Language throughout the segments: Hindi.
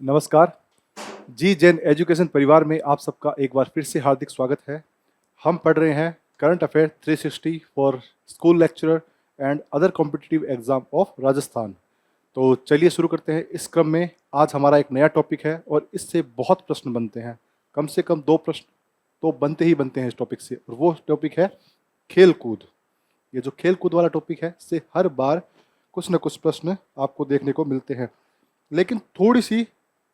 नमस्कार। जी जैन एजुकेशन परिवार में आप सबका एक बार फिर से हार्दिक स्वागत है। हम पढ़ रहे हैं current affair 360 for school lecturer and other competitive exam of Rajasthan. तो चलिए शुरू करते हैं। इस क्रम में आज हमारा एक नया टॉपिक है और इससे बहुत प्रश्न बनते हैं। कम से कम 2 प्रश्न तो बनते ही बनते हैं इस टॉपिक से, और वो टॉपिक है खेल कूद। ये जो खेल कूद वाला टॉपिक है, इससे हर बार कुछ न कुछ प्रश्न आपको देखने को मिलते हैं। लेकिन थोड़ी सी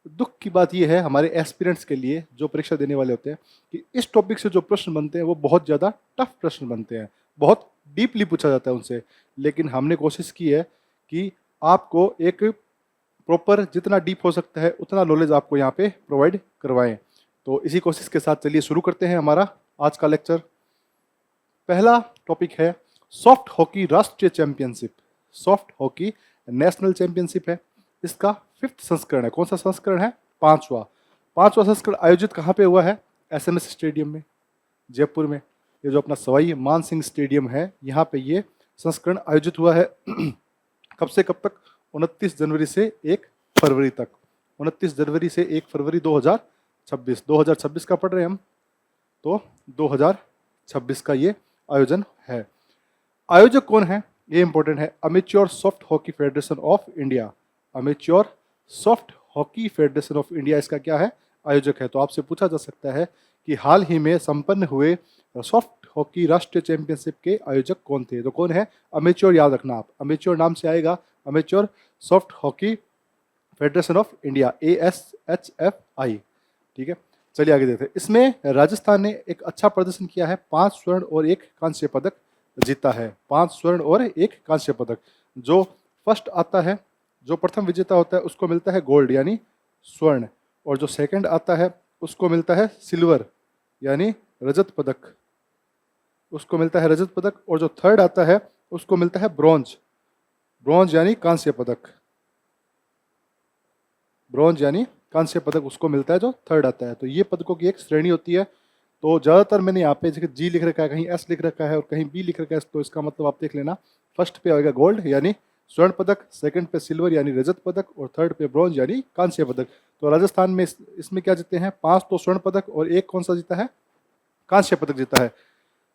दुख की बात यह है हमारे एस्पिरेंट्स के लिए, जो परीक्षा देने वाले होते हैं, कि इस टॉपिक से जो प्रश्न बनते हैं वो बहुत ज़्यादा टफ प्रश्न बनते हैं, बहुत डीपली पूछा जाता है उनसे। लेकिन हमने कोशिश की है कि आपको एक प्रॉपर, जितना डीप हो सकता है उतना नॉलेज आपको यहाँ पे प्रोवाइड करवाएं। तो इसी कोशिश के साथ चलिए शुरू करते हैं हमारा आज का लेक्चर। पहला टॉपिक है सॉफ्ट हॉकी राष्ट्रीय championship. Soft hockey national championship है, इसका 5th संस्करण है। कौन सा संस्करण है? 5वां संस्करण आयोजित कहाँ पे हुआ है? SMS स्टेडियम में, जयपुर में। ये जो अपना सवाई मानसिंह स्टेडियम है, यहाँ पे ये संस्करण आयोजित हुआ है। कब से कब तक? 29 जनवरी से 1 फरवरी तक। 29 जनवरी से 1 फरवरी 2026 का पढ़ रहे हैं हम, तो 2026 का ये आयोजन है। आयोजक कौन है ये इंपॉर्टेंट है। Amateur soft hockey federation of India. Amateur soft hockey federation of India इसका क्या है? आयोजक है। तो आपसे पूछा जा सकता है कि हाल ही में संपन्न हुए सॉफ्ट हॉकी राष्ट्रीय चैंपियनशिप के आयोजक कौन थे? तो कौन है? अमेच्योर। याद रखना आप, अमेच्योर नाम से आएगा, amateur soft hockey federation of India, ASHFI। ठीक है, चलिए आगे देखते हैं। इसमें राजस्थान ने एक अच्छा प्रदर्शन किया है, 5 स्वर्ण और 1 कांस्य पदक जीता है। 5 स्वर्ण और 1 कांस्य पदक। जो फर्स्ट आता है, जो प्रथम विजेता होता है, उसको मिलता है गोल्ड यानी स्वर्ण, और जो सेकंड आता है उसको मिलता है सिल्वर यानी रजत पदक, उसको मिलता है रजत पदक। और जो थर्ड आता है उसको मिलता है ब्रॉन्ज, ब्रॉन्ज यानी कांस्य पदक, ब्रॉन्ज यानी कांस्य पदक उसको मिलता है जो थर्ड आता है। तो ये पदकों की एक श्रेणी होती है। तो ज़्यादातर मैंने यहाँ पे जैसे जी लिख रखा है, कहीं S लिख रखा है और कहीं B लिख रखा है, तो इसका मतलब आप देख लेना, फर्स्ट पे आएगा गोल्ड यानी स्वर्ण पदक, सेकंड पे सिल्वर यानी रजत पदक, और थर्ड पे ब्रॉन्ज यानी कांस्य पदक। तो राजस्थान में इसमें क्या जीते हैं? 5 तो स्वर्ण पदक और 1 कौन सा जीता है? कांस्य पदक जीता है।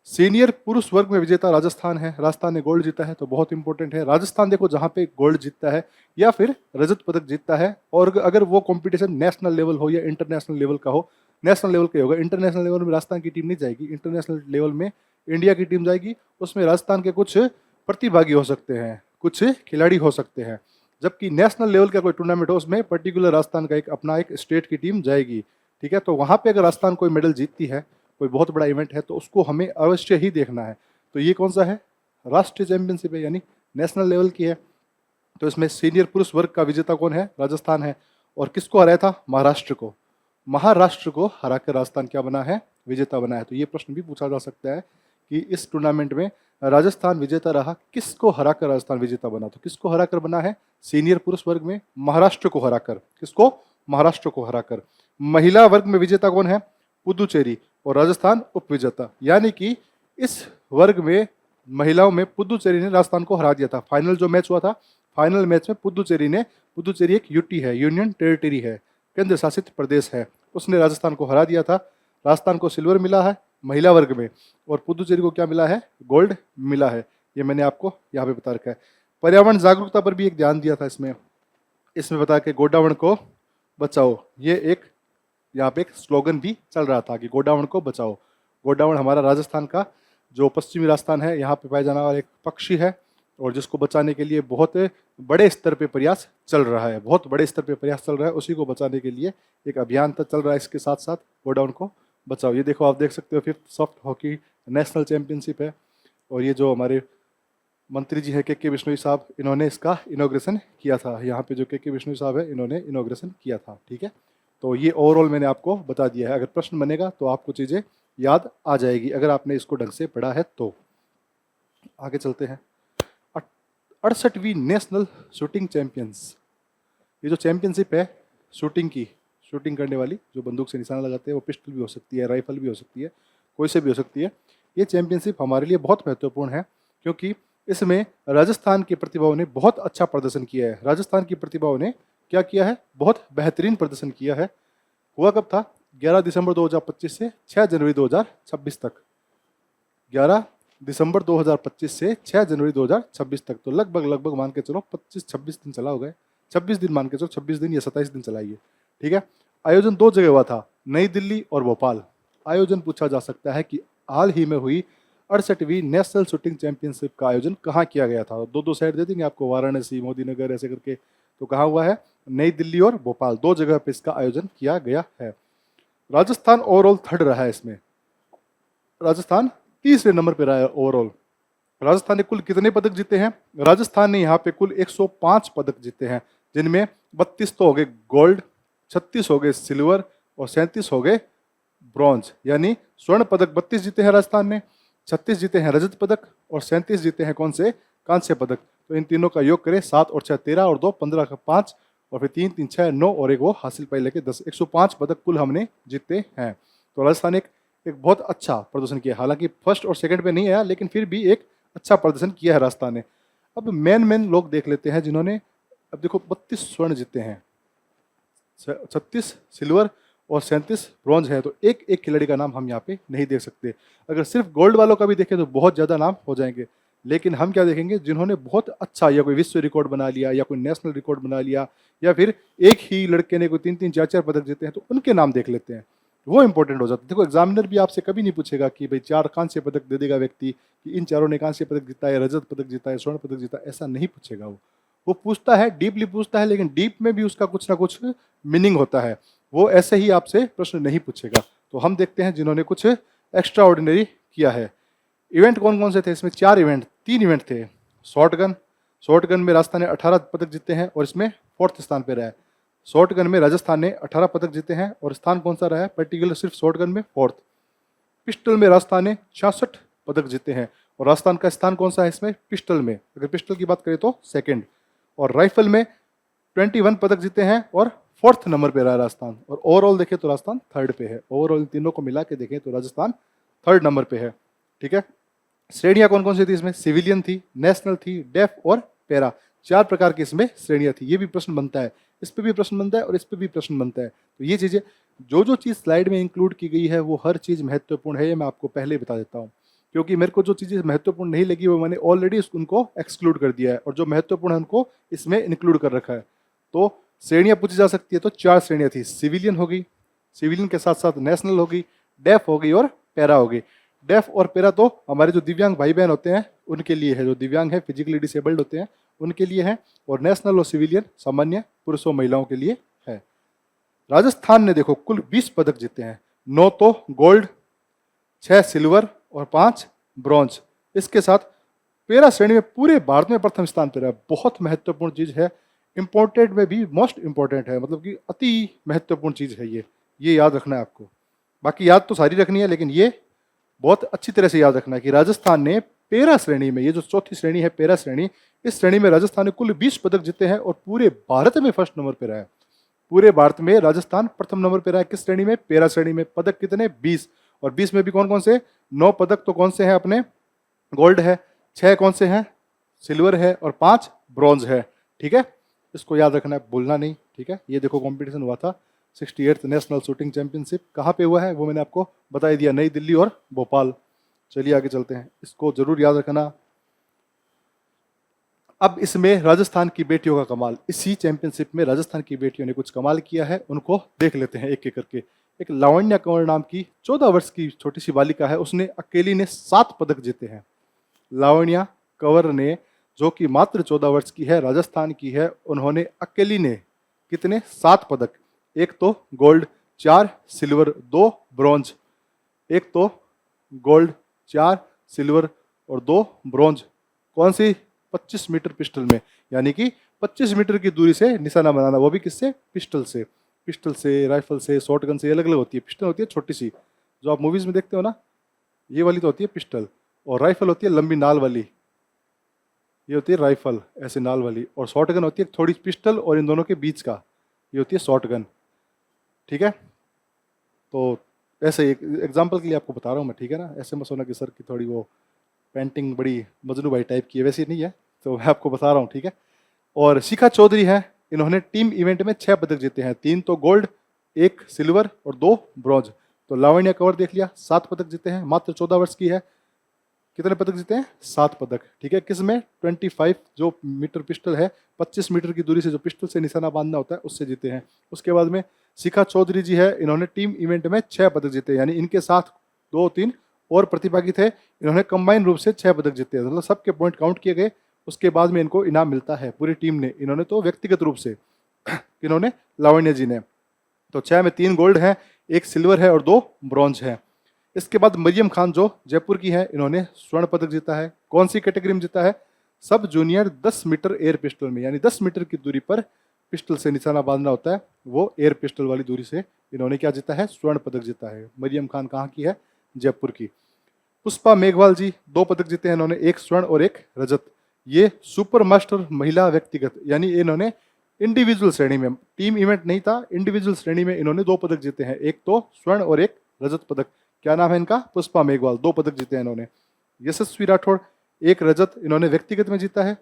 सीनियर पुरुष वर्ग में विजेता राजस्थान है। राजस्थान ने गोल्ड जीता है, तो बहुत इंपॉर्टेंट है। राजस्थान देखो जहाँ पे गोल्ड जीतता है या फिर रजत पदक जीतता है, और अगर वो कंपटीशन नेशनल लेवल हो या इंटरनेशनल लेवल का हो, नेशनल लेवल का होगा, इंटरनेशनल लेवल में राजस्थान की टीम नहीं जाएगी, इंटरनेशनल लेवल में इंडिया की टीम जाएगी। उसमें राजस्थान के कुछ प्रतिभागी हो सकते हैं, कुछ खिलाड़ी हो सकते हैं। जबकि नेशनल लेवल का कोई टूर्नामेंट हो, उसमें पर्टिकुलर राजस्थान का एक अपना एक स्टेट की टीम जाएगी। ठीक है, तो वहाँ पे अगर राजस्थान कोई मेडल जीतती है, कोई बहुत बड़ा इवेंट है, तो उसको हमें अवश्य ही देखना है। तो ये कौन सा है? राष्ट्रीय चैंपियनशिप है, यानी नेशनल लेवल की है। तो इसमें सीनियर पुरुष वर्ग का विजेता कौन है? राजस्थान है। और किसको हराया था? महाराष्ट्र को। महाराष्ट्र को हराकर राजस्थान क्या बना है? विजेता बना है। तो ये प्रश्न भी पूछा जा सकता है कि इस टूर्नामेंट में राजस्थान विजेता रहा, किसको हराकर राजस्थान विजेता बना? तो किसको हराकर बना है? सीनियर पुरुष वर्ग में महाराष्ट्र को हराकर। किसको? महाराष्ट्र को हराकर। महिला वर्ग में विजेता कौन है? पुदुचेरी, और राजस्थान उपविजेता। यानी कि इस वर्ग में महिलाओं में पुदुचेरी ने राजस्थान को हरा दिया था। फाइनल जो मैच हुआ था, फाइनल मैच में पुदुचेरी एक यूटी है, यूनियन टेरिटरी है, केंद्र शासित प्रदेश है, उसने राजस्थान को हरा दिया था। राजस्थान को सिल्वर मिला है महिला वर्ग में, और पुदुचेरी को क्या मिला है? गोल्ड मिला है। ये मैंने आपको यहाँ पे बता रखा है। पर्यावरण जागरूकता पर भी एक ध्यान दिया था इसमें बता के गोडावण को बचाओ, ये एक यहाँ पे एक स्लोगन भी चल रहा था कि गोडावण को बचाओ। गोडावण हमारा राजस्थान का जो पश्चिमी राजस्थान है, यहाँ पे पाया जाने वाला एक पक्षी है, और जिसको बचाने के लिए बहुत बड़े स्तर पे प्रयास चल रहा है, बहुत बड़े स्तर पे प्रयास चल रहा है। उसी को बचाने के लिए एक अभियान तक चल रहा है। इसके साथ साथ गोडाउन को बचाओ। ये देखो, आप देख सकते हो 5th soft hockey national championship है, और ये जो हमारे मंत्री जी हैं के बिश्नोई साहब, इन्होंने इसका इनॉग्रेशन किया था। यहाँ पे जो के बिश्नोई साहब है, इन्होंने इनॉग्रेशन किया था। ठीक है, तो ये ओवरऑल मैंने आपको बता दिया है। अगर प्रश्न बनेगा तो आपको चीज़ें याद आ जाएगी, अगर आपने इसको ढंग से पढ़ा है तो। आगे चलते हैं। 68वीं नेशनल शूटिंग चैंपियंस। ये जो चैंपियनशिप है शूटिंग की, शूटिंग करने वाली, जो बंदूक से निशाना लगाते हैं, वो पिस्टल भी हो सकती है, राइफल भी हो सकती है, कोई से भी हो सकती है। ये चैंपियनशिप हमारे लिए बहुत महत्वपूर्ण है, क्योंकि इसमें राजस्थान की प्रतिभाओं ने बहुत अच्छा प्रदर्शन किया है। राजस्थान की प्रतिभाओं ने क्या किया है, बहुत बेहतरीन प्रदर्शन किया है। हुआ कब था, 11 दिसंबर 2025 से 6 जनवरी 2026 तक। 11 दिसंबर 2025 से 6 जनवरी 2026 तक, तो लगभग मान के चलो 25-26 दिन चला होगा, 26 दिन मान के चलो, 26 दिन या 27 दिन चलाइए, ठीक है। आयोजन 2 जगह हुआ था, नई दिल्ली और भोपाल। आयोजन पूछा जा सकता है कि हाल ही में हुई 68वीं नेशनल शूटिंग चैंपियनशिप का आयोजन कहाँ किया गया था। दो साइड दे देंगे आपको, वाराणसी, मोदीनगर, ऐसे करके। तो कहाँ हुआ है, नई दिल्ली और भोपाल, 2 जगह पे इसका आयोजन किया गया है। राजस्थान ओवरऑल थर्ड रहा है इसमें, राजस्थान तीसरे नंबर पे रहा है ओवरऑल। राजस्थान ने कुल कितने पदक जीते हैं, राजस्थान ने यहाँ पे कुल 105 पदक जीते हैं, जिनमें 32 तो हो गए गोल्ड, 36 हो गए सिल्वर और 37 हो गए ब्रॉन्ज। यानी स्वर्ण पदक 32 जीते हैं राजस्थान ने, 36 जीते हैं रजत पदक और 37 जीते हैं कौन से, कांस्य पदक। तो इन तीनों का योग करें, 7 और 6 13 और 2 15 का 5 और फिर 3 3 6 9 और एक वो हासिल पाई लेके 10, 105 पदक कुल हमने जीते हैं। तो राजस्थान एक बहुत अच्छा प्रदर्शन किया, हालांकि फर्स्ट और सेकंड पे नहीं आया, लेकिन फिर भी एक अच्छा प्रदर्शन किया है राजस्थान ने। अब मेन लोग देख लेते हैं जिन्होंने, अब देखो 32 स्वर्ण जीते हैं, 36 सिल्वर और 37 ब्रॉन्ज है। तो एक एक खिलाड़ी का नाम हम यहाँ पे नहीं देख सकते। अगर सिर्फ गोल्ड वालों का भी देखें तो बहुत ज़्यादा नाम हो जाएंगे, लेकिन हम क्या देखेंगे, जिन्होंने बहुत अच्छा या कोई विश्व रिकॉर्ड बना लिया या कोई नेशनल रिकॉर्ड बना लिया, या फिर एक ही लड़के ने कोई 3 3 4 4 पदक जीते हैं, तो उनके नाम देख लेते हैं, वो इंपॉर्टेंट हो जाता है। देखो एग्जामिनर भी आपसे कभी नहीं पूछेगा कि भाई 4 कांस्य पदक दे देगा व्यक्ति कि इन चारों ने कांस्य पदक जीता है, रजत पदक जीता है, स्वर्ण पदक जीता है, ऐसा नहीं पूछेगा। वो पूछता है, डीपली पूछता है, लेकिन डीप में भी उसका कुछ ना कुछ मीनिंग होता है, वो ऐसे ही आपसे प्रश्न नहीं पूछेगा। तो हम देखते हैं जिन्होंने कुछ एक्स्ट्रा ऑर्डिनरी किया है। इवेंट कौन कौन से थे इसमें, 4 इवेंट, 3 इवेंट थे। शॉर्टगन में राजस्थान ने 18 पदक जीते हैं और इसमें 4th स्थान पे रहा है। शॉर्टगन में राजस्थान ने 18 पदक जीते हैं और स्थान कौन सा रहा है, पर्टिकुलर सिर्फ शॉर्टगन में 4th। पिस्टल में राजस्थान ने 66 पदक जीते हैं और राजस्थान का स्थान कौन सा है इसमें, पिस्टल में, अगर पिस्टल की बात करें तो 2nd। और राइफल में 21 पदक जीते हैं और 4th नंबर पे रहा है राजस्थान। और ओवरऑल देखें तो राजस्थान 3rd पे है। ओवरऑल तीनों को मिला के देखें तो राजस्थान 3rd नंबर पे है, ठीक है। श्रेणियां कौन कौन सी थी इसमें, सिविलियन थी, नेशनल थी, डेफ और पैरा, 4 प्रकार की इसमें श्रेणियां थी। ये भी प्रश्न बनता है, इस पे भी प्रश्न बनता है और इस पे भी प्रश्न बनता है। तो ये चीजें, जो चीज़ स्लाइड में इंक्लूड की गई है, वो हर चीज़ महत्वपूर्ण है, ये मैं आपको पहले ही बता देता हूँ। क्योंकि मेरे को जो चीज़ें महत्वपूर्ण नहीं लगी वो मैंने ऑलरेडी उनको एक्सक्लूड कर दिया है, और जो महत्वपूर्ण है उनको इसमें इंक्लूड कर रखा है। तो श्रेणियां पूछी जा सकती है, तो 4 श्रेणियां थी, सिविलियन होगी, सिविलियन के साथ साथ नेशनल होगी, डेफ होगी और पैरा होगी। डेफ और पैरा तो हमारे जो दिव्यांग भाई बहन होते हैं उनके लिए है, जो दिव्यांग है, फिजिकली डिसेबल्ड होते हैं उनके लिए है, और नेशनल और सिविलियन सामान्य पुरुषों महिलाओं के लिए है। राजस्थान ने देखो कुल 20 पदक जीते हैं, 9 तो गोल्ड, 6 सिल्वर और 5 ब्रॉन्ज। इसके साथ पैरा श्रेणी में पूरे भारत में प्रथम स्थान पर है। बहुत महत्वपूर्ण चीज है, इंपॉर्टेंट में भी मोस्ट इंपॉर्टेंट है, मतलब कि अति महत्वपूर्ण चीज है ये याद रखना है आपको। बाकी याद तो सारी रखनी है, लेकिन ये बहुत अच्छी तरह से याद रखना है कि राजस्थान ने पैरा श्रेणी में, ये जो चौथी श्रेणी है पैरा श्रेणी, इस श्रेणी में राजस्थान ने कुल 20 पदक जीते हैं और पूरे भारत में फर्स्ट नंबर पर रहा है। पूरे भारत में राजस्थान प्रथम नंबर पर रहा है। किस श्रेणी में, पैरा श्रेणी में। पदक कितने, 20, और 20 में भी कौन कौन से, 9 पदक तो कौन से हैं अपने, गोल्ड है, 6 कौन से हैं, सिल्वर है और 5 ब्रॉन्ज है, ठीक है। इसको याद रखना है, भूलना नहीं, ठीक है। ये देखो कंपटीशन हुआ था 68th नेशनल शूटिंग चैंपियनशिप, कहाँ पे हुआ है वो मैंने आपको बता ही दिया, नई दिल्ली और भोपाल। चलिए आगे चलते हैं, इसको जरूर याद रखना। अब इसमें राजस्थान की बेटियों का कमाल, इसी चैंपियनशिप में राजस्थान की बेटियों ने कुछ कमाल किया है, उनको देख लेते हैं एक एक करके। एक लावण्या कंवर नाम की 14 वर्ष की छोटी सी बालिका है, उसने अकेली ने 7 पदक जीते हैं। लावण्या कंवर ने, जो कि मात्र 14 वर्ष की है, राजस्थान की है, उन्होंने अकेली ने कितने, 7 पदक, एक तो गोल्ड, 4 सिल्वर, 2 ब्रॉन्ज, एक तो गोल्ड, 4 सिल्वर और 2 ब्रॉन्ज। कौन सी, 25 मीटर पिस्टल में, यानी कि 25 मीटर की दूरी से निशाना बनाना, वो भी किससे, पिस्टल से। पिस्टल से, राइफल से, शॉटगन से अलग अलग होती है। पिस्टल होती है छोटी सी, जो आप मूवीज में देखते हो ना, ये वाली तो होती है पिस्टल, और राइफल होती है लंबी नाल वाली, ये होती है राइफल ऐसे नाल वाली, और शॉटगन होती है थोड़ी पिस्टल और इन दोनों के बीच का, ये होती है शॉटगन, ठीक है। तो ऐसे एक एग्जाम्पल के लिए आपको बता रहा हूँ मैं, ठीक है ना। ऐसे मत सोना कि सर की थोड़ी वो पेंटिंग बड़ी मजनू भाई टाइप की है, वैसी नहीं है, तो मैं आपको बता रहा हूँ, ठीक है। और शिखा चौधरी है, इन्होंने टीम इवेंट में 6 पदक जीते हैं, 3 तो गोल्ड, 1 सिल्वर और 2 ब्रॉन्ज। तो लावण्य कंवर देख लिया, 7 पदक जीते हैं, मात्र 14 वर्ष की है। कितने पदक जीते हैं? 7 पदक। ठीक है, किस में? 25 जो मीटर पिस्टल है, 25 मीटर की दूरी से जो पिस्टल से निशाना बांधना होता है उससे जीते हैं। उसके बाद में शिखा चौधरी जी है, इन्होंने टीम इवेंट में 6 पदक जीते, यानी इनके साथ 2-3 और प्रतिभागी थे, इन्होंने कंबाइन रूप से 6 पदक जीते हैं। मतलब सबके पॉइंट काउंट किए गए, उसके बाद में इनको इनाम मिलता है पूरी टीम ने। इन्होंने तो व्यक्तिगत रूप से इन्होंने लावण्य जी ने तो 6 में 3 गोल्ड है, 1 सिल्वर है और 2 ब्रॉन्ज है। इसके बाद मरियम खान जो जयपुर की है, इन्होंने स्वर्ण पदक जीता है। कौन सी कैटेगरी में जीता है? सब जूनियर 10 मीटर एयर पिस्टल में, यानी 10 मीटर की दूरी पर पिस्टल से निशाना बांधना होता है, वो एयर पिस्टल वाली दूरी से इन्होंने क्या जीता है? स्वर्ण पदक जीता है। मरियम खान कहाँ की है? जयपुर की। पुष्पा मेघवाल जी 2 पदक जीते हैं इन्होंने, 1 स्वर्ण और 1 रजत। ये सुपर मास्टर महिला व्यक्तिगत, यानी इन्होंने इंडिविजुअल श्रेणी में, टीम इवेंट नहीं था, इंडिविजुअल श्रेणी में इन्होंने 2 पदक जीते हैं, 1 तो स्वर्ण और 1 रजत पदक। क्या नाम है इनका? पुष्पा मेघवाल। 2 पदक जीते हैं इन्होंने। यशस्वी राठौड़ 1 रजत इन्होंने व्यक्तिगत में जीता है,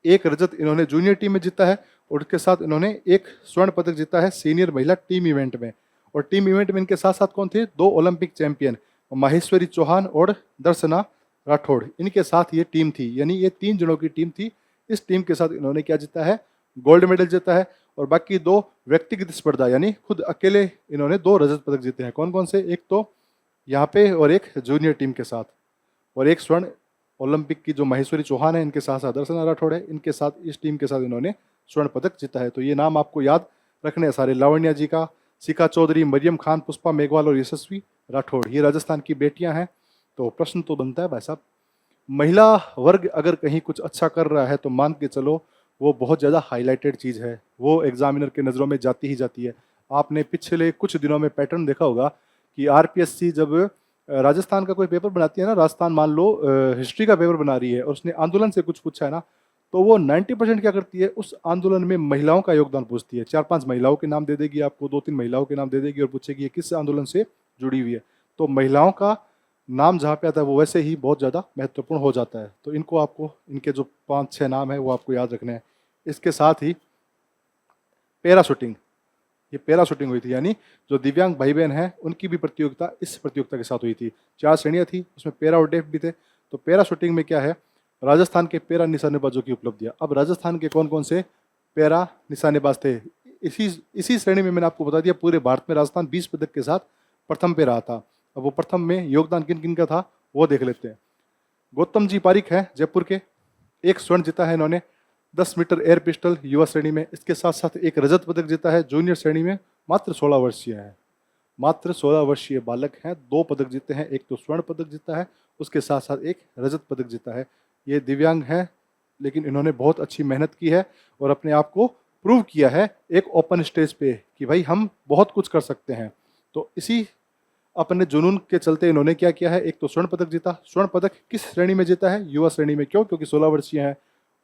1 रजत इन्होंने जूनियर टीम में जीता है, और उसके साथ इन्होंने 1 स्वर्ण पदक जीता है सीनियर महिला टीम इवेंट में। और टीम इवेंट में इनके साथ साथ कौन थे? 2 ओलंपिक चैंपियन माहेश्वरी चौहान और दर्शना राठौड़, इनके साथ ये टीम थी, यानी ये 3 जनों की टीम थी। इस टीम के साथ इन्होंने क्या जीता है? गोल्ड मेडल जीता है। और बाकी 2 व्यक्तिगत स्पर्धा, यानी खुद अकेले इन्होंने 2 रजत पदक जीते हैं। कौन कौन से? एक तो यहाँ पे और 1 जूनियर टीम के साथ, और 1 स्वर्ण ओलंपिक की जो माहेश्वरी चौहान है, इनके साथ साथ दर्शना राठौड़ है, इनके साथ इस टीम के साथ इन्होंने स्वर्ण पदक जीता है। तो ये नाम आपको याद रखने हैं सारे, लावण्या जी का, शिखा चौधरी, मरियम खान, पुष्पा मेघवाल और यशस्वी राठौड़, ये राजस्थान की बेटियां हैं। तो प्रश्न तो बनता है भाई साहब, महिला वर्ग अगर कहीं कुछ अच्छा कर रहा है तो मान के चलो वो बहुत ज़्यादा हाईलाइटेड चीज़ है, वो एग्जामिनर के नज़रों में जाती ही जाती है। आपने पिछले कुछ दिनों में पैटर्न देखा होगा कि आरपीएससी जब राजस्थान का कोई पेपर बनाती है ना, राजस्थान मान लो हिस्ट्री का पेपर बना रही है और उसने आंदोलन से कुछ पूछा है ना, तो वो 90% क्या करती है? उस आंदोलन में महिलाओं का योगदान पूछती है। 4-5 महिलाओं के नाम दे देगी आपको, 2-3 महिलाओं के नाम दे देगी और पूछेगी ये किस आंदोलन से जुड़ी हुई है। तो महिलाओं का नाम जहाँ पे आता है वो वैसे ही बहुत ज़्यादा महत्वपूर्ण हो जाता है। तो इनको आपको, इनके जो 5-6 नाम है वो आपको याद रखने हैं। इसके साथ ही पैराशूटिंग, ये पैराशूटिंग हुई थी, यानी जो दिव्यांग भाई बहन हैं उनकी भी प्रतियोगिता इस प्रतियोगिता के साथ हुई थी। 4 श्रेणियाँ थी, उसमें पैरा और डेफ भी थे। तो पैराशूटिंग में क्या है? राजस्थान के पैरा निशानेबाजों की उपलब्धियाँ। अब राजस्थान के कौन कौन से पैरा निशानेबाज थे? इसी श्रेणी में मैंने आपको बता दिया, पूरे भारत में राजस्थान 20 पदक के साथ प्रथम पे रहा था। अब वो प्रथम में योगदान किन किन का था वो देख लेते हैं। गौतम जी पारिक है जयपुर के, 1 स्वर्ण जीता है इन्होंने 10 मीटर एयर पिस्टल युवा श्रेणी में। इसके साथ साथ 1 रजत पदक जीता है जूनियर श्रेणी में, मात्र 16 वर्षीय है, मात्र 16 वर्षीय बालक हैं। 2 पदक जीते हैं, 1 तो स्वर्ण पदक जीता है, उसके साथ साथ 1 रजत पदक जीता है। ये दिव्यांग हैं, लेकिन इन्होंने बहुत अच्छी मेहनत की है और अपने आप को प्रूव किया है एक ओपन स्टेज पे कि भाई हम बहुत कुछ कर सकते हैं। तो इसी अपने जुनून के चलते इन्होंने क्या किया है? एक तो स्वर्ण पदक जीता। स्वर्ण पदक किस श्रेणी में जीता है? युवा श्रेणी में। क्यों? क्योंकि 16 वर्षीय हैं।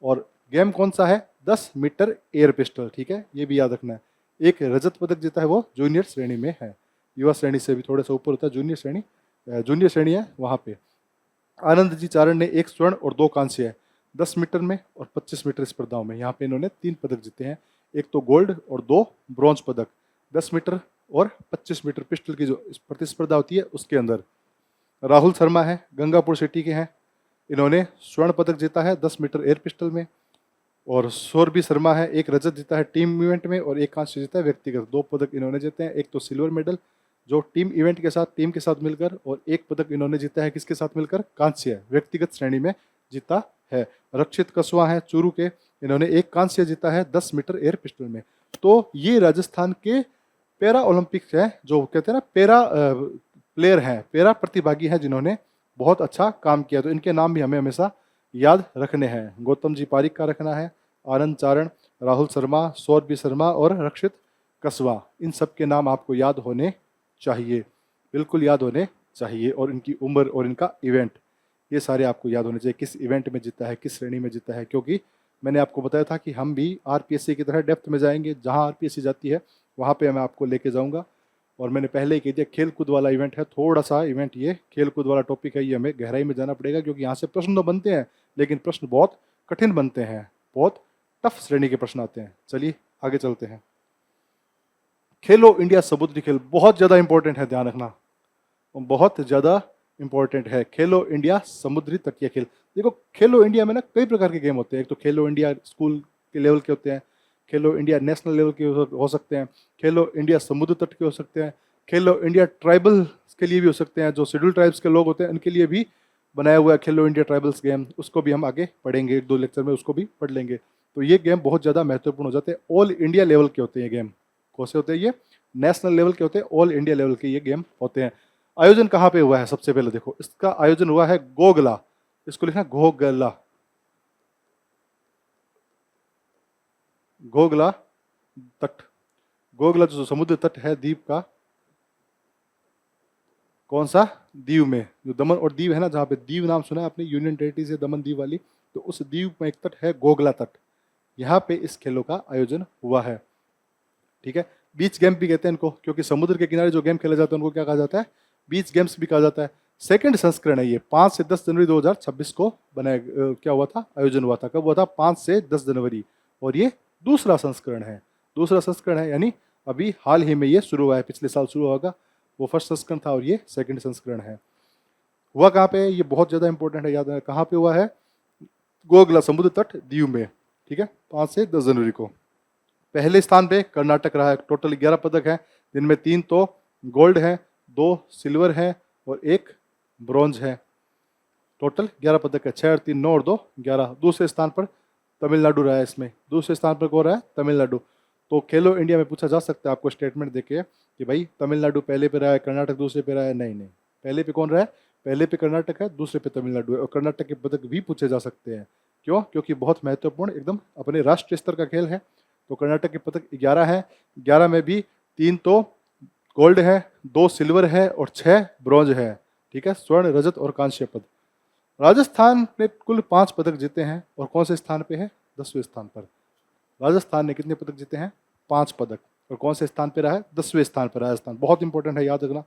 और गेम कौन सा है? 10 मीटर एयर पिस्टल। ठीक है, ये भी याद रखना है। 1 रजत पदक जीता है, वो जूनियर श्रेणी में है, युवा श्रेणी से भी थोड़ा सा ऊपर होता है जूनियर श्रेणी है वहाँ पे। आनंद जी चारण ने 1 स्वर्ण और 2 कांस्य है 10 मीटर में और 25 मीटर स्पर्धाओं में। यहाँ पे इन्होंने 3 पदक जीते हैं, 1 तो गोल्ड और 2 ब्रॉन्ज पदक 10 मीटर और 25 मीटर पिस्टल की जो प्रतिस्पर्धा होती है उसके अंदर। राहुल शर्मा है, गंगापुर सिटी के हैं, इन्होंने स्वर्ण पदक जीता है 10 मीटर एयर पिस्टल में। और सौरभी शर्मा है, 1 रजत जीता है टीम इवेंट में और 1 कांस्य जीता है व्यक्तिगत। 2 पदक इन्होंने जीते हैं, 1 तो सिल्वर मेडल जो टीम इवेंट के साथ, टीम के साथ मिलकर, और 1 पदक इन्होंने जीता है किसके साथ मिलकर? कांस्य, व्यक्तिगत श्रेणी में जीता है। रक्षित कसवा है चूरू के, इन्होंने 1 कांस्य जीता है 10 मीटर एयर पिस्टल में। तो ये राजस्थान के पैरा ओलंपिक्स है, जो कहते हैं ना पैरा प्लेयर हैं, पैरा प्रतिभागी हैं जिन्होंने बहुत अच्छा काम किया। तो इनके नाम भी हमें हमेशा याद रखने हैं। गौतम जी पारिक का रखना है, आनंद चारण, राहुल शर्मा, सौरभी शर्मा और रक्षित कसवा, इन सब के नाम आपको याद होने चाहिए, बिल्कुल याद होने चाहिए। और इनकी उम्र और इनका इवेंट, ये सारे आपको याद होने चाहिए, किस इवेंट में जीता है, किस श्रेणी में जीता है। क्योंकि मैंने आपको बताया था कि हम भी आरपीएससी की तरह डेप्थ में जाएंगे, जहाँ आरपीएससी जाती है वहाँ पे मैं आपको लेके जाऊँगा। और मैंने पहले ही कह दिया खेल कूद वाला इवेंट है, थोड़ा सा इवेंट ये खेल कूद वाला टॉपिक है, ये हमें गहराई में जाना पड़ेगा, क्योंकि यहाँ से प्रश्न तो बनते हैं लेकिन प्रश्न बहुत कठिन बनते हैं, बहुत टफ श्रेणी के प्रश्न आते हैं। चलिए आगे चलते हैं। खेलो इंडिया समुद्री खेल बहुत ज़्यादा इंपॉर्टेंट है, ध्यान रखना, बहुत ज़्यादा इंपॉर्टेंट है। खेलो इंडिया समुद्री तटीय खेल। देखो खेलो इंडिया में ना कई प्रकार के गेम होते हैं। एक तो खेलो इंडिया स्कूल के लेवल के होते हैं, खेलो इंडिया नेशनल लेवल के हो सकते हैं, खेलो इंडिया समुद्र तट के हो सकते हैं, खेलो इंडिया ट्राइबल के लिए भी हो सकते हैं, जो शेड्यूल ट्राइब्स के लोग होते हैं उनके लिए भी बनाया हुआ है खेलो इंडिया ट्राइबल्स गेम। उसको भी हम आगे पढ़ेंगे, 1-2 लेक्चर में उसको भी पढ़ लेंगे। तो ये गेम बहुत ज़्यादा महत्वपूर्ण हो जाते हैं। ऑल इंडिया लेवल के होते हैं ये गेम। कौन से होते हैं ये? नेशनल लेवल के होते हैं, ऑल इंडिया लेवल के ये गेम होते हैं। आयोजन कहाँ पे हुआ है? सबसे पहले देखो, इसका आयोजन हुआ है गोगला। इसको लिखना गोगला, गोगला तट। गोगला जो समुद्र तट है द्वीप का, कौन सा? दीव में। जो दमन और दीव है ना, जहाँ पे दीव नाम सुना है आपने, यूनियन टेरिटरी से दमन दीव वाली, तो उस दीव में एक तट है गोगला तट। यहाँ पे इस खेलों का आयोजन हुआ है। ठीक है, बीच गेम भी कहते हैं इनको, क्योंकि समुद्र के किनारे जो गेम खेले जाते हैं उनको क्या कहा जाता है? बीच गेम्स भी कहा जाता है। सेकंड संस्करण है ये, 5 से 10 जनवरी 2026 को बनाया, क्या हुआ था? आयोजन हुआ था। कब हुआ था? 5 से 10 जनवरी। और ये दूसरा संस्करण है, दूसरा संस्करण है, यानी अभी हाल ही में ये शुरू हुआ है, पिछले साल शुरू होगा। वो फर्स्ट संस्करण था और ये सेकंड संस्करण है। हुआ कहाँ पे? ये बहुत ज़्यादा इंपॉर्टेंट है, याद है कहाँ पे हुआ है? गोगला समुद्र तट दीव में। ठीक है, 5 से 10 जनवरी को। पहले स्थान पे कर्नाटक रहा है। टोटल 11 पदक हैं, जिनमें 3 तो गोल्ड है, 2 सिल्वर है और 1 ब्रॉन्ज है। टोटल 11 पदक है, 6 और 3 9 और 2 11। दूसरे स्थान पर तमिलनाडु रहा है। इसमें दूसरे स्थान पर कौन रहा है? तमिलनाडु। तो खेलो इंडिया में पूछा जा सकता है आपको स्टेटमेंट देके कि भाई तमिलनाडु पहले पे रहा है, कर्नाटक दूसरे पे रहा है। नहीं नहीं, पहले पे कौन रहा है? पहले पे कर्नाटक है, दूसरे पे तमिलनाडु है। और कर्नाटक के पदक भी पूछे जा सकते हैं। क्यों? क्योंकि बहुत महत्वपूर्ण, एकदम अपने राष्ट्रीय स्तर का खेल है। तो कर्नाटक के पदक 11 हैं, 11 में भी 3 तो गोल्ड है, 2 सिल्वर है और 6 ब्रॉन्ज है। ठीक है, स्वर्ण रजत और कांस्य पद। राजस्थान ने कुल 5 पदक जीते हैं और कौन से स्थान पे है? 10वें स्थान पर। राजस्थान ने कितने पदक जीते हैं? 5 पदक। और कौन से स्थान पे रहा है? 10वें स्थान पर राजस्थान। बहुत इंपॉर्टेंट है, याद रखना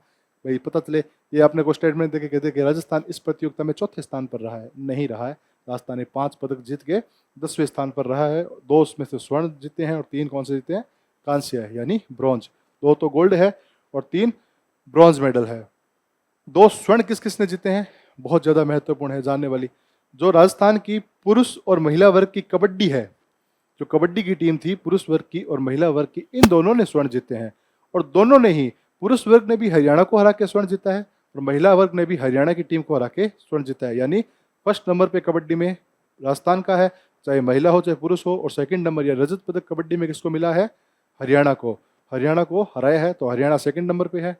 भाई, पता चले ये आपने को स्टेटमेंट देके कहते कि राजस्थान इस प्रतियोगिता में चौथे स्थान पर रहा है। नहीं रहा है, राजस्थान ने 5 पदक जीत के 10वें स्थान पर रहा है। 2 उसमें से स्वर्ण जीते हैं और 3 कौन से जीते हैं? कांस्य है, यानी ब्रॉन्ज। 2 तो गोल्ड है और 3 ब्रॉन्ज मेडल है। 2 स्वर्ण किस किस ने जीते हैं? बहुत ज़्यादा महत्वपूर्ण है, जानने वाली। जो राजस्थान की पुरुष और महिला वर्ग की कबड्डी है, जो कबड्डी की टीम थी, पुरुष वर्ग की और महिला वर्ग की, इन दोनों ने स्वर्ण जीते हैं। और दोनों ने ही, पुरुष वर्ग ने भी हरियाणा को हरा के स्वर्ण जीता है और महिला वर्ग ने भी हरियाणा की टीम को हरा के स्वर्ण जीता है। यानी फर्स्ट नंबर पे कबड्डी में राजस्थान का है, चाहे महिला हो चाहे पुरुष हो। और सेकंड नंबर या रजत पदक कबड्डी में किसको मिला है? हरियाणा को। हरियाणा को हराया है, तो हरियाणा सेकंड नंबर पे है।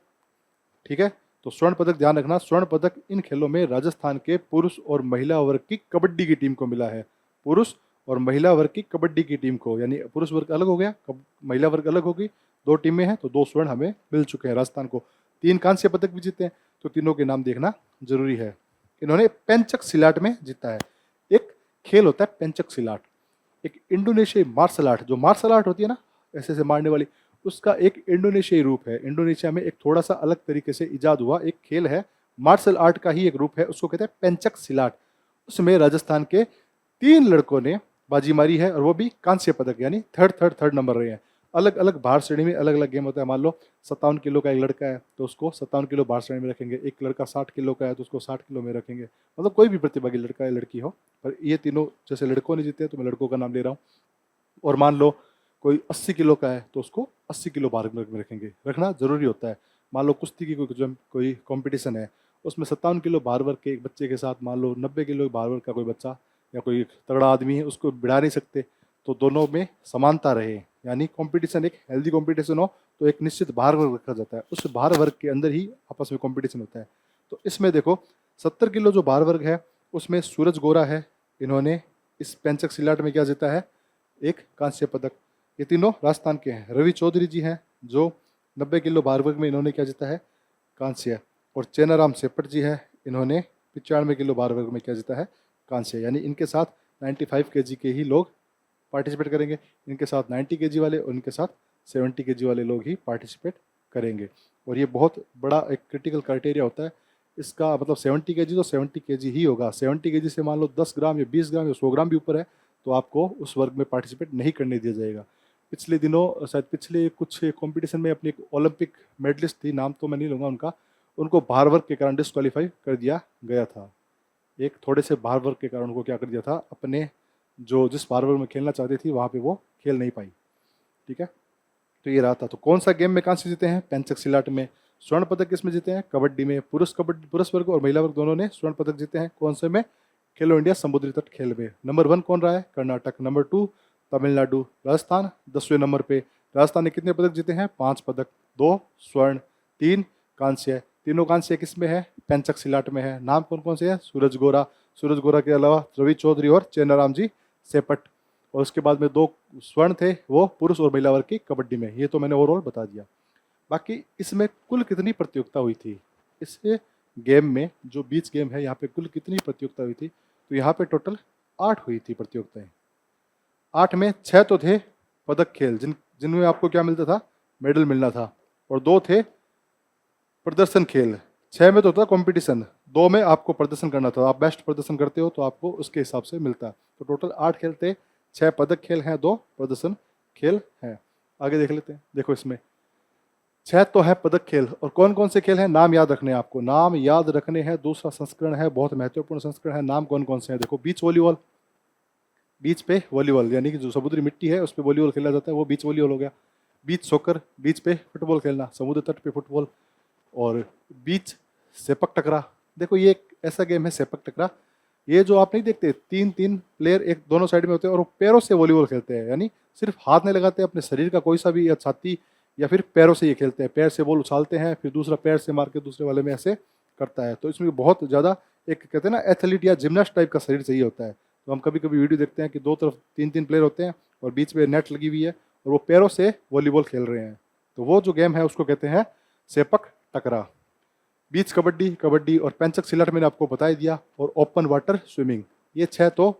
ठीक है, तो स्वर्ण पदक ध्यान रखना, स्वर्ण पदक इन खेलों में राजस्थान के पुरुष और महिला वर्ग की कबड्डी की टीम को मिला है। पुरुष और महिला वर्ग की कबड्डी की टीम को, यानी पुरुष वर्ग अलग हो गया, महिला वर्ग अलग होगी, 2 टीमें हैं, तो 2 स्वर्ण हमें मिल चुके हैं राजस्थान को। 3 कांस्य पदक भी जीते हैं, तो तीनों के नाम देखना जरूरी है। इन्होंने पेंचक सिलाट में जीता है। एक खेल होता है पेंचक सिलाट, एक इंडोनेशियाई मार्शल आर्ट। जो मार्शल आर्ट होती है ना, ऐसे ऐसे मारने वाली, उसका एक इंडोनेशियाई रूप है। इंडोनेशिया में एक थोड़ा सा अलग तरीके से इजाद हुआ एक खेल है, मार्शल आर्ट का ही एक रूप है, उसको कहते हैं पेंचक सिलाट। उसमें राजस्थान के 3 लड़कों ने बाजी मारी है और वो भी कांस्य पदक, यानी थर्ड नंबर रहे हैं। अलग अलग भार श्रेणी में अलग अलग गेम होता है। मान लो 57 किलो का एक लड़का है तो उसको 57 किलो भार श्रेणी में रखेंगे। एक लड़का 60 किलो का है तो उसको 60 किलो में रखेंगे। मतलब कोई भी प्रतिभागी लड़का या लड़की हो, पर ये तीनों जैसे लड़कों ने जीते हैं तो मैं लड़कों का नाम ले रहा हूँ। और मान लो कोई 80 किलो का है तो उसको 80 किलो भार में रखेंगे, रखना जरूरी होता है। मान लो कुश्ती की कोई कंपटीशन है, उसमें 57 किलो भार वर्ग के एक बच्चे के साथ मान लो 90 किलो भार वर्ग का कोई बच्चा या कोई तगड़ा आदमी है, उसको भिड़ा नहीं सकते। तो दोनों में समानता रहे, यानी कंपटीशन एक हेल्दी कंपटीशन हो, तो एक निश्चित भार वर्ग रखा जाता है, उस भार वर्ग के अंदर ही आपस में कंपटीशन होता है। तो इसमें देखो 70 किलो जो भार वर्ग है उसमें सूरज गोरा है, इन्होंने इस पेंचक सिलाट में क्या जीता है? एक कांस्य पदक। ये तीनों राजस्थान के हैं। रवि चौधरी जी हैं जो 90 किलो भार वर्ग में, इन्होंने क्या जीता है? कांस्य। और चेनाराम सेपट जी है, इन्होंने 95 किलो भार वर्ग में क्या जीता है? कांस्य। यानी इनके साथ 95 केजी के ही लोग पार्टिसिपेट करेंगे, इनके साथ 90 केजी वाले और इनके साथ 70 केजी वाले लोग ही पार्टिसिपेट करेंगे। और ये बहुत बड़ा एक क्रिटिकल क्राइटेरिया होता है इसका, मतलब 70 केजी तो 70 केजी ही होगा। 70 केजी से मान लो 10 ग्राम या 20 ग्राम या 100 ग्राम भी ऊपर है तो आपको उस वर्ग में पार्टिसिपेट नहीं करने दिया जाएगा। पिछले दिनों शायद पिछले कुछ कंपटीशन में अपनी एक ओलंपिक मेडलिस्ट थी, नाम तो मैं नहीं लूँगा उनका, उनको भार वर्ग के कारण डिस्क्वालीफाई कर दिया गया था। एक थोड़े से भार वर्ग के कारण उनको क्या कर दिया था, अपने जो जिस भार वर्ग में खेलना चाहती थी वहाँ पे वो खेल नहीं पाई। ठीक है, तो ये रहा था। तो कौन सा गेम में कांस्य जीते हैं? पेंचक सिलाट में। स्वर्ण पदक किसमें जीते हैं? कबड्डी में। पुरुष वर्ग और महिला वर्ग दोनों ने स्वर्ण पदक जीते हैं। कौन से में? खेलो इंडिया समुद्री तट खेल में। नंबर 1 कौन रहा है? कर्नाटक। नंबर 2 तमिलनाडु। राजस्थान 10वें नंबर पे। राजस्थान ने कितने पदक जीते हैं? 5 पदक, 2 स्वर्ण, 3 कांस्य। तीनों कांस्य किस में है? पेंचक सिलाट में है। नाम कौन कौन से हैं? सूरज गोरा, सूरज गोरा के अलावा रवि चौधरी और चेन्नाराम जी सेपट। और उसके बाद में 2 स्वर्ण थे, वो पुरुष और महिला वर्ग की कबड्डी में। ये तो मैंने ओवरऑल बता दिया। बाकी इसमें कुल कितनी प्रतियोगिता हुई थी? इस गेम में जो बीच गेम है यहाँ पे कुल कितनी प्रतियोगिता हुई थी? तो यहाँ पे टोटल 8 हुई थी प्रतियोगिताएं। 8 में 6 तो थे पदक खेल, जिनमें आपको क्या मिलता था? मेडल मिलना था। और 2 थे प्रदर्शन खेल। 6 में तो था कंपटीशन, 2 में आपको प्रदर्शन करना था। आप बेस्ट प्रदर्शन करते हो तो आपको उसके हिसाब से मिलता है। तो टोटल 8 खेल थे, 6 पदक खेल हैं, 2 प्रदर्शन खेल हैं। आगे देख लेते हैं। देखो इसमें 6 तो है पदक खेल, और कौन कौन से खेल हैं? नाम याद रखने हैं आपको, नाम याद रखने हैं। दूसरा संस्करण है, बहुत महत्वपूर्ण संस्करण है। नाम कौन कौन से हैं? देखो, बीच वॉलीबॉल, बीच पे वॉलीबॉल, यानी कि जो समुद्री मिट्टी है उस पर वॉलीबॉल खेला जाता है, वो बीच वॉलीबॉल हो गया। बीच सॉकर, बीच पे फुटबॉल खेलना, समुद्र तट पे फुटबॉल। और बीच सेपक टकरा। देखो ये एक ऐसा गेम है सेपक टकरा, ये जो आप नहीं देखते 3-3 प्लेयर एक दोनों साइड में होते हैं और वो पैरों से वॉलीबॉल खेलते हैं, यानी सिर्फ हाथ नहीं लगाते, अपने शरीर का कोई सा भी, या छाती या फिर पैरों से ये खेलते हैं। पैर से बॉल उछालते हैं, फिर दूसरा पैर से मार के दूसरे वाले में ऐसे करता है। तो इसमें बहुत ज़्यादा एक कहते हैं ना एथलीट या जिमनास्ट टाइप का शरीर चाहिए होता है। तो हम कभी कभी वीडियो देखते हैं कि 2 तरफ 3-3 प्लेयर होते हैं और बीच में नेट लगी हुई है और वो पैरों से वॉलीबॉल खेल रहे हैं। तो वो जो गेम है उसको कहते हैं सेपक टकरा। बीच कबड्डी, कबड्डी और पेंचक सिलाट मैंने आपको बता ही दिया, और ओपन वाटर स्विमिंग। ये 6 तो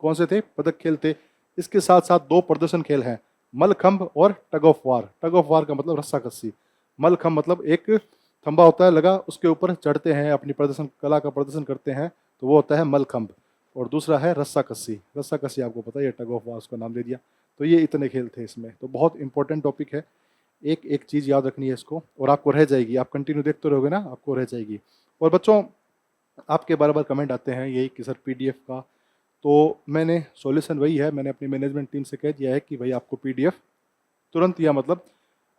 कौन से थे? पदक खेल थे। इसके साथ साथ 2 प्रदर्शन खेल हैं, मलखंभ और tug of war. Tug of war का मतलब रस्साकस्सी। मलखंभ मतलब एक खंबा होता है लगा, उसके ऊपर चढ़ते हैं, अपनी प्रदर्शन कला का प्रदर्शन करते हैं, तो वो होता है मलखंभ। और दूसरा है रस्साकस्सी। रस्साकस्सी आपको पता है, टग ऑफ वार उसका नाम दे दिया। तो ये इतने खेल थे इसमें। तो बहुत इंपॉर्टेंट टॉपिक है, एक एक चीज़ याद रखनी है इसको, और आपको रह जाएगी। आप कंटिन्यू देखते रहोगे ना, आपको रह जाएगी। और बच्चों, आपके बार बार कमेंट आते हैं यही कि सर पीडीएफ का, तो मैंने सॉल्यूशन वही है, मैंने अपनी मैनेजमेंट टीम से कह दिया है कि भाई आपको पीडीएफ तुरंत या मतलब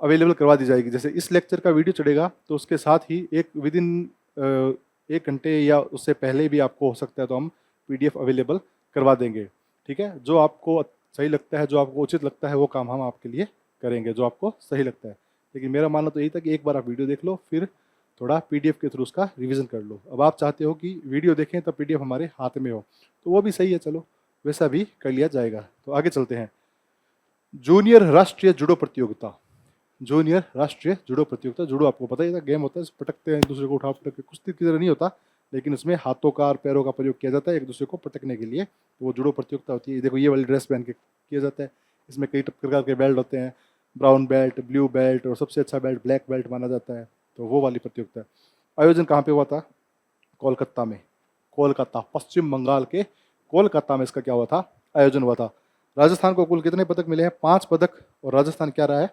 अवेलेबल करवा दी जाएगी। जैसे इस लेक्चर का वीडियो चढ़ेगा तो उसके साथ ही एक विदिन 1 घंटे या उससे पहले भी आपको हो सकता है तो हम पीडीएफ अवेलेबल करवा देंगे। ठीक है, जो आपको सही लगता है, जो आपको उचित लगता है, वो काम हम आपके लिए करेंगे, जो आपको सही लगता है। लेकिन मेरा मानना तो यही था कि एक बार आप वीडियो देख लो, फिर थोड़ा पीडीएफ के थ्रू उसका रिवीजन कर लो। अब आप चाहते हो कि वीडियो देखें तब पीडीएफ हमारे हाथ में हो, तो वो भी सही है, चलो वैसा भी कर लिया जाएगा। तो आगे चलते हैं। जूनियर राष्ट्रीय जूडो प्रतियोगिता। जूनियर राष्ट्रीय जूडो प्रतियोगिता। जूडो आपको पता ही था, गेम होता है, पटकते हैं एक दूसरे को, उठा पटक के, कुश्ती की तरह नहीं होता, लेकिन उसमें हाथों का और पैरों का प्रयोग किया जाता है एक दूसरे को पटकने के लिए। तो वो जूडो प्रतियोगिता होती है। देखो ये वाली ड्रेस पहन के किया जाता है। इसमें कई प्रकार के बेल्ट होते हैं, ब्राउन बेल्ट, ब्लू बेल्ट, और सबसे अच्छा बेल्ट ब्लैक बेल्ट माना जाता है। तो वो वाली प्रतियोगिता। आयोजन कहाँ पे हुआ था? कोलकाता में। कोलकाता, पश्चिम बंगाल के कोलकाता में इसका क्या हुआ था? आयोजन हुआ था। राजस्थान को कुल कितने पदक मिले हैं? 5 पदक। और राजस्थान क्या रहा है?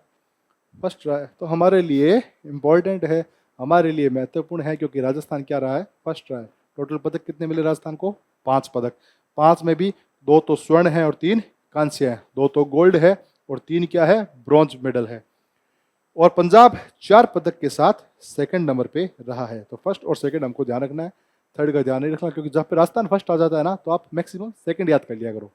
फर्स्ट रहा है। तो हमारे लिए इम्पोर्टेंट है, हमारे लिए महत्वपूर्ण है, क्योंकि राजस्थान क्या रहा है? फर्स्ट रहा है। टोटल पदक कितने मिले राजस्थान को? 5 पदक। 5 में भी 2 तो स्वर्ण है और 3 कांस्य है, 2 तो गोल्ड है और 3 क्या है? ब्रॉन्ज मेडल है। और पंजाब 4 पदक के साथ सेकंड नंबर पे रहा है। तो फर्स्ट और सेकंड हमको ध्यान रखना है, थर्ड का ध्यान नहीं रखना, क्योंकि जब पे राजस्थान फर्स्ट आ जाता है ना, तो आप मैक्सिमम सेकंड याद कर लिया करो।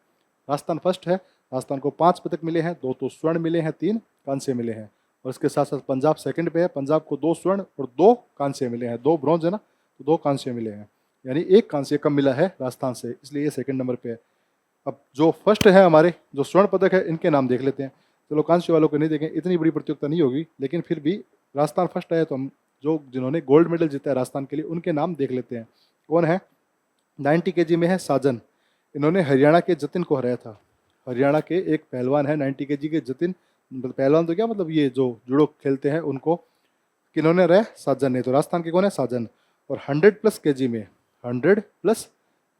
राजस्थान फर्स्ट है, राजस्थान को 5 पदक मिले हैं, 2 तो स्वर्ण मिले हैं, 3 कांस्य मिले हैं। और इसके साथ साथ पंजाब सेकंड पे है, पंजाब को 2 स्वर्ण और 2 कांस्य मिले हैं। 2 ब्रॉन्ज है ना, तो 2 कांस्य मिले हैं, यानी 1 कांस्य कम मिला है राजस्थान से, इसलिए ये सेकंड नंबर पे है। अब जो फर्स्ट है हमारे, जो स्वर्ण पदक है, इनके नाम देख लेते हैं। चलो कांस्य वालों को नहीं देखें, इतनी बड़ी प्रतियोगिता नहीं होगी, लेकिन फिर भी राजस्थान फर्स्ट है, तो हम जिन्होंने गोल्ड मेडल जीता है राजस्थान के लिए, उनके नाम देख लेते हैं। कौन है? 90 kg में है साजन। इन्होंने हरियाणा के जतिन को हराया था। हरियाणा के एक पहलवान है 90 kg के जतिन, मतलब पहलवान तो क्या मतलब ये जो जूडो खेलते हैं उनको, किन्होंने हराया? साजन ने। तो राजस्थान के कौन है? साजन। और 100+ kg में, 100+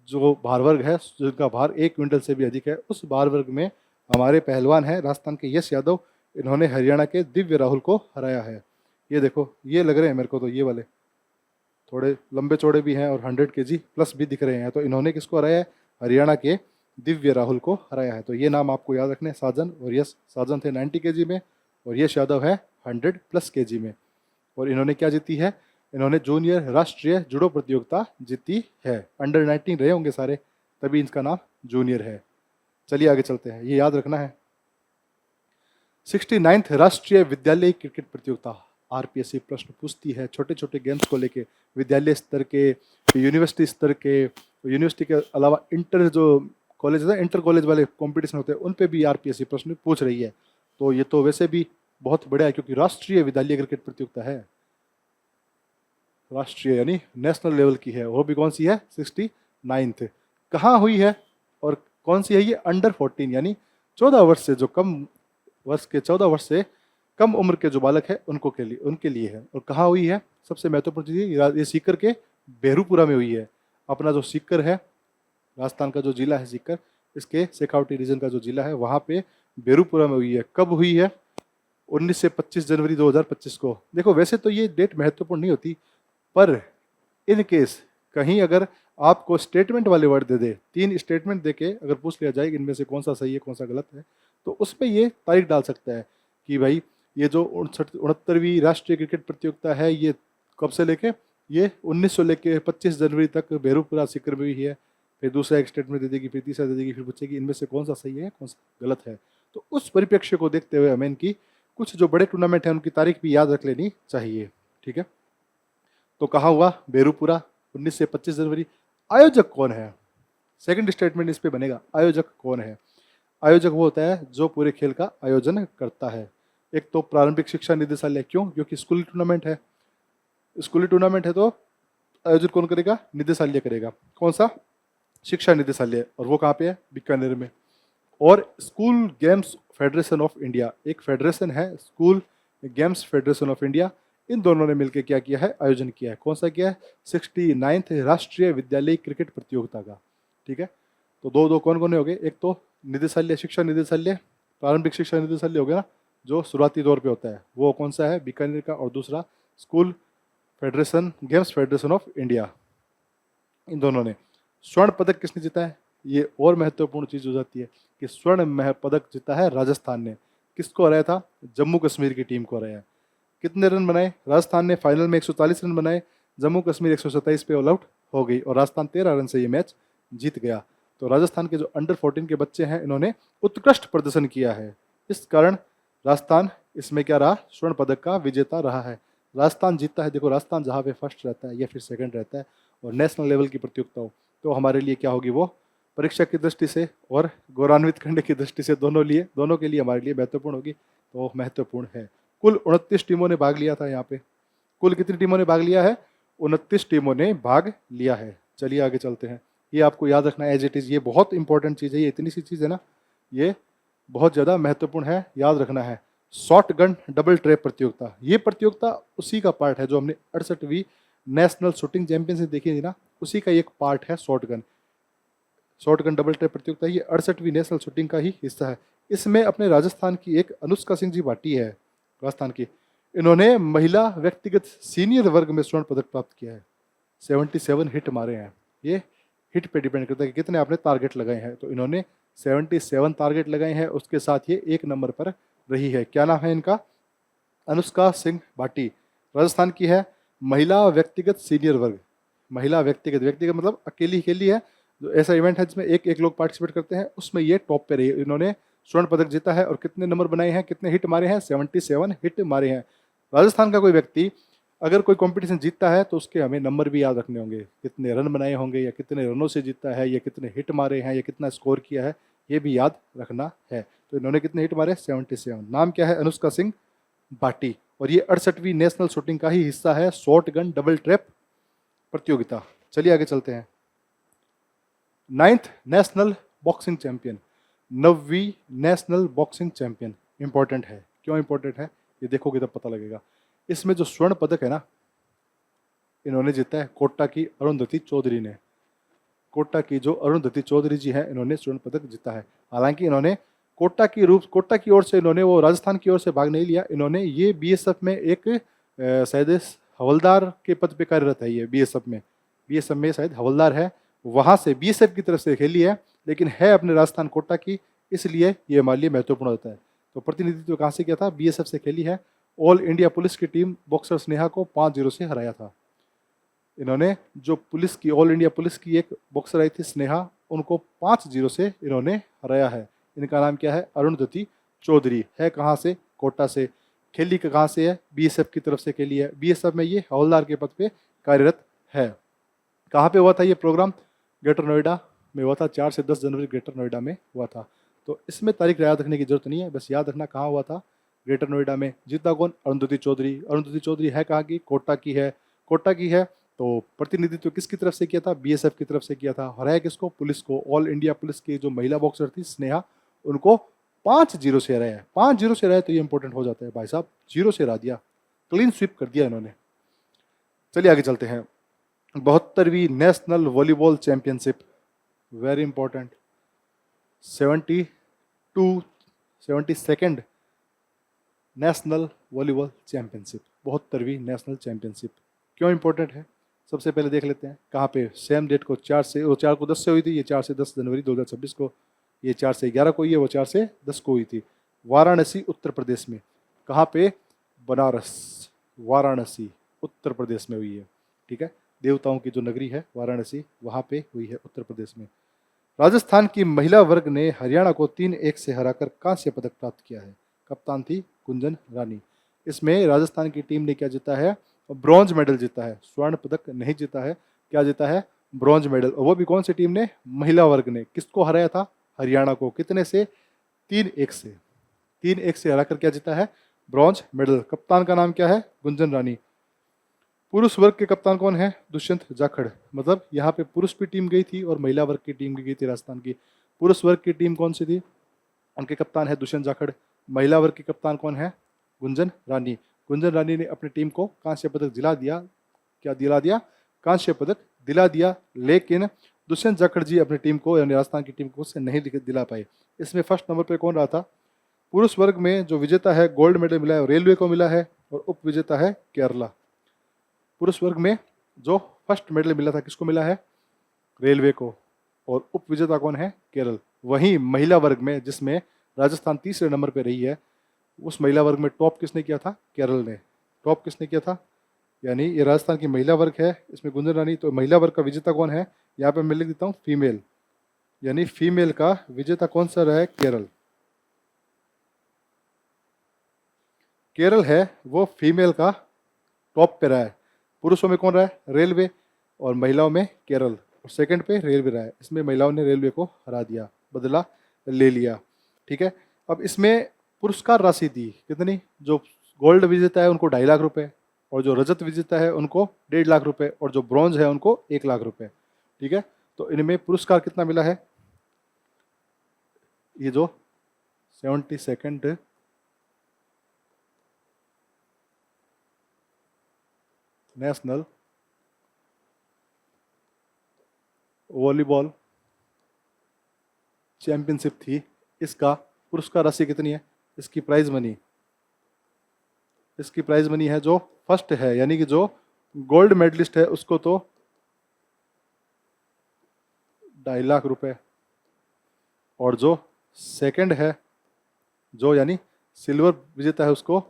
जो भार वर्ग है जिनका भार 1 क्विंटल से भी अधिक है, उस भार वर्ग में हमारे पहलवान हैं राजस्थान के यश यादव। इन्होंने हरियाणा के दिव्य राहुल को हराया है। ये देखो, ये लग रहे हैं मेरे को तो ये वाले थोड़े लंबे चौड़े भी हैं और 100 kg प्लस भी दिख रहे हैं। तो इन्होंने किसको हराया है? हरियाणा के दिव्य राहुल को हराया है। तो ये नाम आपको याद रखने हैं, साजन और यश। साजन थे 90 kg में और यश यादव है 100+ kg में। और इन्होंने क्या जीती है? इन्होंने जूनियर राष्ट्रीय जुडो प्रतियोगिता जीती है। अंडर 19 रहे होंगे सारे, तभी इनका नाम जूनियर है। चलिए आगे चलते हैं, ये याद रखना है। 69th राष्ट्रीय विद्यालय क्रिकेट प्रतियोगिता। आरपीएससी प्रश्न पूछती है छोटे छोटे गेम्स को लेके, विद्यालय स्तर के, यूनिवर्सिटी स्तर के, यूनिवर्सिटी के अलावा इंटर जो कॉलेज है, इंटर कॉलेज वाले कंपटीशन होते हैं, उन पे भी आरपीएससी प्रश्न पूछ रही है। तो ये तो वैसे भी बहुत बड़ा है, क्योंकि राष्ट्रीय विद्यालय क्रिकेट प्रतियोगिता है, राष्ट्रीय यानी नेशनल लेवल की है। वो भी कौन सी है? 69th। कहाँ हुई है और कौन सी है? ये अंडर 14 यानी 14 वर्ष से जो कम वर्ष के 14 वर्ष से कम उम्र के जो बालक है उनके लिए है। और कहाँ हुई है? सबसे महत्वपूर्ण चीज़ ये सीकर के बेरूपुरा में हुई है। अपना जो सीकर है, राजस्थान का जो जिला है सीकर, इसके शेखावटी रीजन का जो जिला है, वहाँ पे बेरूपुरा में हुई है। कब हुई है? 19 से 25 जनवरी 2025 को। देखो वैसे तो ये डेट महत्वपूर्ण नहीं होती, पर इन केस कहीं अगर आपको स्टेटमेंट वाले वर्ड दे दे, 3 स्टेटमेंट देके अगर पूछ लिया जाए इनमें से कौन सा सही है कौन सा गलत है, तो उसमें ये तारीख डाल सकता है कि भाई ये जो 69वीं राष्ट्रीय क्रिकेट प्रतियोगिता है, ये कब से लेके, ये 1900 लेके 25 जनवरी तक बेरूपुरा सीकर में हुई है। फिर दूसरा एक स्टेटमेंट दे देगी, फिर तीसरा दे देगी, फिर पूछेगी इनमें से कौन सा सही है कौन सा गलत है। तो उस परिप्रेक्ष्य को देखते हुए हमें इनकी कुछ जो बड़े टूर्नामेंट हैं उनकी तारीख भी याद रख लेनी चाहिए। ठीक है, तो कहाँ हुआ? बेरूपुरा, 19 से 25 जनवरी। आयोजक कौन है? सेकंड स्टेटमेंट इस पे बनेगा, आयोजक कौन है? आयोजक वो होता है जो पूरे खेल का आयोजन करता है। एक तो प्रारंभिक शिक्षा निदेशालय। क्यों? क्योंकि स्कूली टूर्नामेंट है। स्कूली टूर्नामेंट है तो आयोजन कौन करेगा? निदेशालय करेगा। कौन सा? शिक्षा निदेशालय। और वो कहाँ पे है? बीकानेर में। और school games federation of India, एक फेडरेशन है, school games federation of India. इन दोनों ने मिलकर क्या किया है? आयोजन किया है। कौन सा किया है? 69th राष्ट्रीय विद्यालय क्रिकेट प्रतियोगिता का। ठीक है, तो दो कौन कौन हो गए? एक तो निदेशालय, शिक्षा निदेशालय, प्रारंभिक शिक्षा निदेशालय हो गया ना, जो शुरुआती दौर पे होता है, वो कौन सा है? बीकानेर का। और दूसरा school federation, games federation of India. इन दोनों ने। स्वर्ण पदक किसने जीता है? ये और महत्वपूर्ण चीज हो जाती है कि स्वर्ण पदक जीता है राजस्थान ने। किसको हराया था? जम्मू कश्मीर की टीम को हराया। कितने रन बनाए? राजस्थान ने फाइनल में 140 रन बनाए, जम्मू कश्मीर 127 पे ऑल आउट हो गई और राजस्थान 13 रन से ये मैच जीत गया। तो राजस्थान के जो अंडर 14 के बच्चे हैं, इन्होंने उत्कृष्ट प्रदर्शन किया है। इस कारण राजस्थान इसमें क्या रहा? स्वर्ण पदक का विजेता रहा है। राजस्थान जीतता है। देखो राजस्थान जहाँ पे फर्स्ट रहता है या फिर सेकंड रहता है और नेशनल लेवल की प्रतियोगिता हो, तो हमारे लिए क्या होगी? वो परीक्षा की दृष्टि से और गौरवान्वित करने की दृष्टि से दोनों के लिए हमारे लिए महत्वपूर्ण होगी। तो महत्वपूर्ण है। कुल 29 टीमों ने भाग लिया था यहाँ पे। कुल कितनी टीमों ने भाग लिया है? 29 टीमों ने भाग लिया है। चलिए आगे चलते हैं। ये आपको याद रखना है एज इट इज़। ये बहुत इंपॉर्टेंट चीज़ है, ये इतनी सी चीज़ है ना, ये बहुत ज़्यादा महत्वपूर्ण है, याद रखना है। शॉर्ट गन डबल ट्रैप प्रतियोगिता। ये प्रतियोगिता उसी का पार्ट है जो हमने 68वीं नेशनल शूटिंग चैंपियनशिप देखी थी ना, उसी का एक पार्ट है शॉर्ट गन डबल ट्रैप प्रतियोगिता। ये 68वीं नेशनल शूटिंग का ही हिस्सा है। इसमें अपने राजस्थान की एक अनुष्का सिंह जी भाटी है, राजस्थान की। इन्होंने महिला व्यक्तिगत सीनियर वर्ग में स्वर्ण पदक प्राप्त किया है। 77 हिट मारे हैं। ये हिट पे डिपेंड करता है कि कितने आपने टारगेट लगाए हैं। तो इन्होंने 77 टारगेट लगाए हैं, उसके साथ ये 1 नंबर पर रही है। क्या नाम है इनका? अनुष्का सिंह भाटी। राजस्थान की है। महिला व्यक्तिगत सीनियर वर्ग। महिला व्यक्तिगत मतलब अकेली है, जो ऐसा इवेंट है जिसमें एक लोग पार्टिसिपेट करते हैं, उसमें ये टॉप पे रही। इन्होंने स्वर्ण पदक जीता है और कितने नंबर बनाए हैं, कितने हिट मारे हैं? 77 हिट मारे हैं। राजस्थान का कोई व्यक्ति अगर कोई कंपटीशन जीतता है तो उसके हमें नंबर भी याद रखने होंगे, कितने रन बनाए होंगे या कितने रनों से जीता है या कितने हिट मारे हैं या कितना स्कोर किया है, ये भी याद रखना है। तो इन्होंने कितने हिट मारे? 77। नाम क्या है? अनुष्का सिंह भाटी। और ये 68वीं नेशनल शूटिंग का ही हिस्सा है, शॉर्ट गन डबल ट्रैप प्रतियोगिता। चलिए आगे चलते हैं। 9th नेशनल बॉक्सिंग चैंपियन, 9वीं नेशनल बॉक्सिंग चैंपियन। इंपॉर्टेंट है। क्यों इंपॉर्टेंट है? ये देखोगे तब पता लगेगा। इसमें जो स्वर्ण पदक है ना, इन्होंने जीता है कोटा की अरुंधति चौधरी ने। कोटा की जो अरुणधति चौधरी जी हैं, इन्होंने स्वर्ण पदक जीता है। हालांकि इन्होंने कोटा की ओर से इन्होंने वो राजस्थान की ओर से भाग नहीं लिया। इन्होंने ये बीएसएफ में एक शायद हवलदार के पद पे कार्यरत है। ये बीएसएफ में शायद हवलदार है, वहां से बीएसएफ की तरफ से खेली है, लेकिन है अपने राजस्थान कोटा की, इसलिए ये हमारे लिए महत्वपूर्ण होता है। तो प्रतिनिधित्व कहाँ से किया था? बीएसएफ से खेली है। ऑल इंडिया पुलिस की टीम बॉक्सर स्नेहा को 5-0 से हराया था। इन्होंने जो पुलिस की, ऑल इंडिया पुलिस की एक बॉक्सर आई थी स्नेहा, उनको 5-0 से इन्होंने हराया है। इनका नाम क्या है? अरुणधति चौधरी। है कहाँ से? कोटा से। खेली कहाँ से है? बीएसएफ की तरफ से खेली है। बीएसएफ में ये हवलदार के पद पे कार्यरत है। कहाँ पे हुआ था ये प्रोग्राम? ग्रेटर नोएडा में हुआ था। 4 से 10 जनवरी ग्रेटर नोएडा में हुआ था। तो इसमें तारीख याद रखने की जरूरत नहीं है, बस याद रखना कहाँ हुआ था, ग्रेटर नोएडा में। जीता कौन? अरुणधति चौधरी। अरुणधति चौधरी है कहाँ की? कोटा की है। कोटा की है तो प्रतिनिधित्व किसकी तरफ से किया था? बीएसएफ की तरफ से किया था। हराया किसको? पुलिस को। ऑल इंडिया पुलिस की जो महिला बॉक्सर थी स्नेहा, उनको 5-0 से हराया है। 5-0 से हराया तो ये इंपॉर्टेंट हो जाता है भाई साहब। 0 से हरा दिया, क्लीन स्वीप कर दिया इन्होंने। चलिए आगे चलते हैं। 72वीं national volleyball championship, very important. 72nd national volleyball championship, 72वीं नेशनल चैंपियनशिप क्यों इंपॉर्टेंट है? सबसे पहले देख लेते हैं कहाँ पे। सेम डेट को 4 को 10 से हुई थी, ये 4 से 10 जनवरी 2026 को। ये 4 से 11 को हुई है, वो 4 से 10 को हुई थी। वाराणसी उत्तर प्रदेश में। कहाँ पे? बनारस, वाराणसी उत्तर प्रदेश में हुई है। ठीक है, देवताओं की जो नगरी है वाराणसी, वहाँ पे हुई है उत्तर प्रदेश में। राजस्थान की महिला वर्ग ने हरियाणा को 3-1 से हराकर कांस्य पदक प्राप्त किया है। कप्तान थी गुंजन रानी। इसमें राजस्थान की टीम ने क्या जीता है? ब्रॉन्ज मेडल जीता है, स्वर्ण पदक नहीं जीता है। क्या जीता है? Bronze medal. और वो भी कौन सी टीम ने? महिला वर्ग ने। किसको हराया था? हरियाणा को। कितने से? 3-1 से। 3-1 से हराकर क्या जीता है? Bronze medal. कप्तान का नाम क्या है? गुंजन रानी। पुरुष वर्ग के कप्तान कौन है? दुष्यंत जाखड़। मतलब यहाँ पे पुरुष की टीम गई थी और महिला वर्ग की टीम भी गई थी राजस्थान की। पुरुष वर्ग की टीम कौन सी थी? उनके कप्तान है दुष्यंत जाखड़। महिला वर्ग की कप्तान कौन है? गुंजन रानी। गुंजन रानी ने अपनी टीम को कांस्य पदक दिला दिया। क्या दिला दिया? कांस्य पदक दिला दिया। लेकिन दुष्यंत जाखड़ जी अपनी टीम को, यानी राजस्थान की टीम को, उससे नहीं दिला पाए। इसमें फर्स्ट नंबर पे कौन रहा था? पुरुष वर्ग में जो विजेता है, गोल्ड मेडल मिला है, रेलवे को मिला है, और उप विजेता है केरला। पुरुष वर्ग में जो फर्स्ट मेडल मिला था, किसको मिला है? रेलवे को। और उप विजेता कौन है? केरल। वहीं महिला वर्ग में, जिसमें राजस्थान तीसरे नंबर पे रही है, उस महिला वर्ग में टॉप किसने किया था? केरल ने। टॉप किसने किया था? यानी ये राजस्थान की महिला वर्ग है, इसमें गुंजन रानी। तो महिला वर्ग का विजेता कौन है? यहाँ पे मैं लिख देता हूँ फीमेल, यानी फीमेल का विजेता कौन सा रहा है? केरल। केरल है वो फीमेल का टॉप पे रहा है। पुरुषों में कौन रहा है? रेलवे। और महिलाओं में केरल। और सेकंड पे रेलवे रहा है। इसमें महिलाओं ने रेलवे को हरा दिया, बदला ले लिया। ठीक है, अब इसमें पुरस्कार राशि दी कितनी? जो गोल्ड विजेता है उनको 2.5 लाख रुपए, और जो रजत विजेता है उनको 1.5 लाख रुपए, और जो ब्रॉन्ज है उनको 1 लाख रुपए। ठीक है, तो इनमें पुरस्कार कितना मिला है? ये जो 72nd नेशनल वॉलीबॉल चैंपियनशिप थी, इसका पुरस्कार राशि कितनी है? इसकी प्राइज मनी, इसकी प्राइज मनी है जो फर्स्ट है, यानी कि जो गोल्ड मेडलिस्ट है, उसको तो 2.5 लाख रुपए, और जो सेकंड है, जो यानी सिल्वर विजेता है, उसको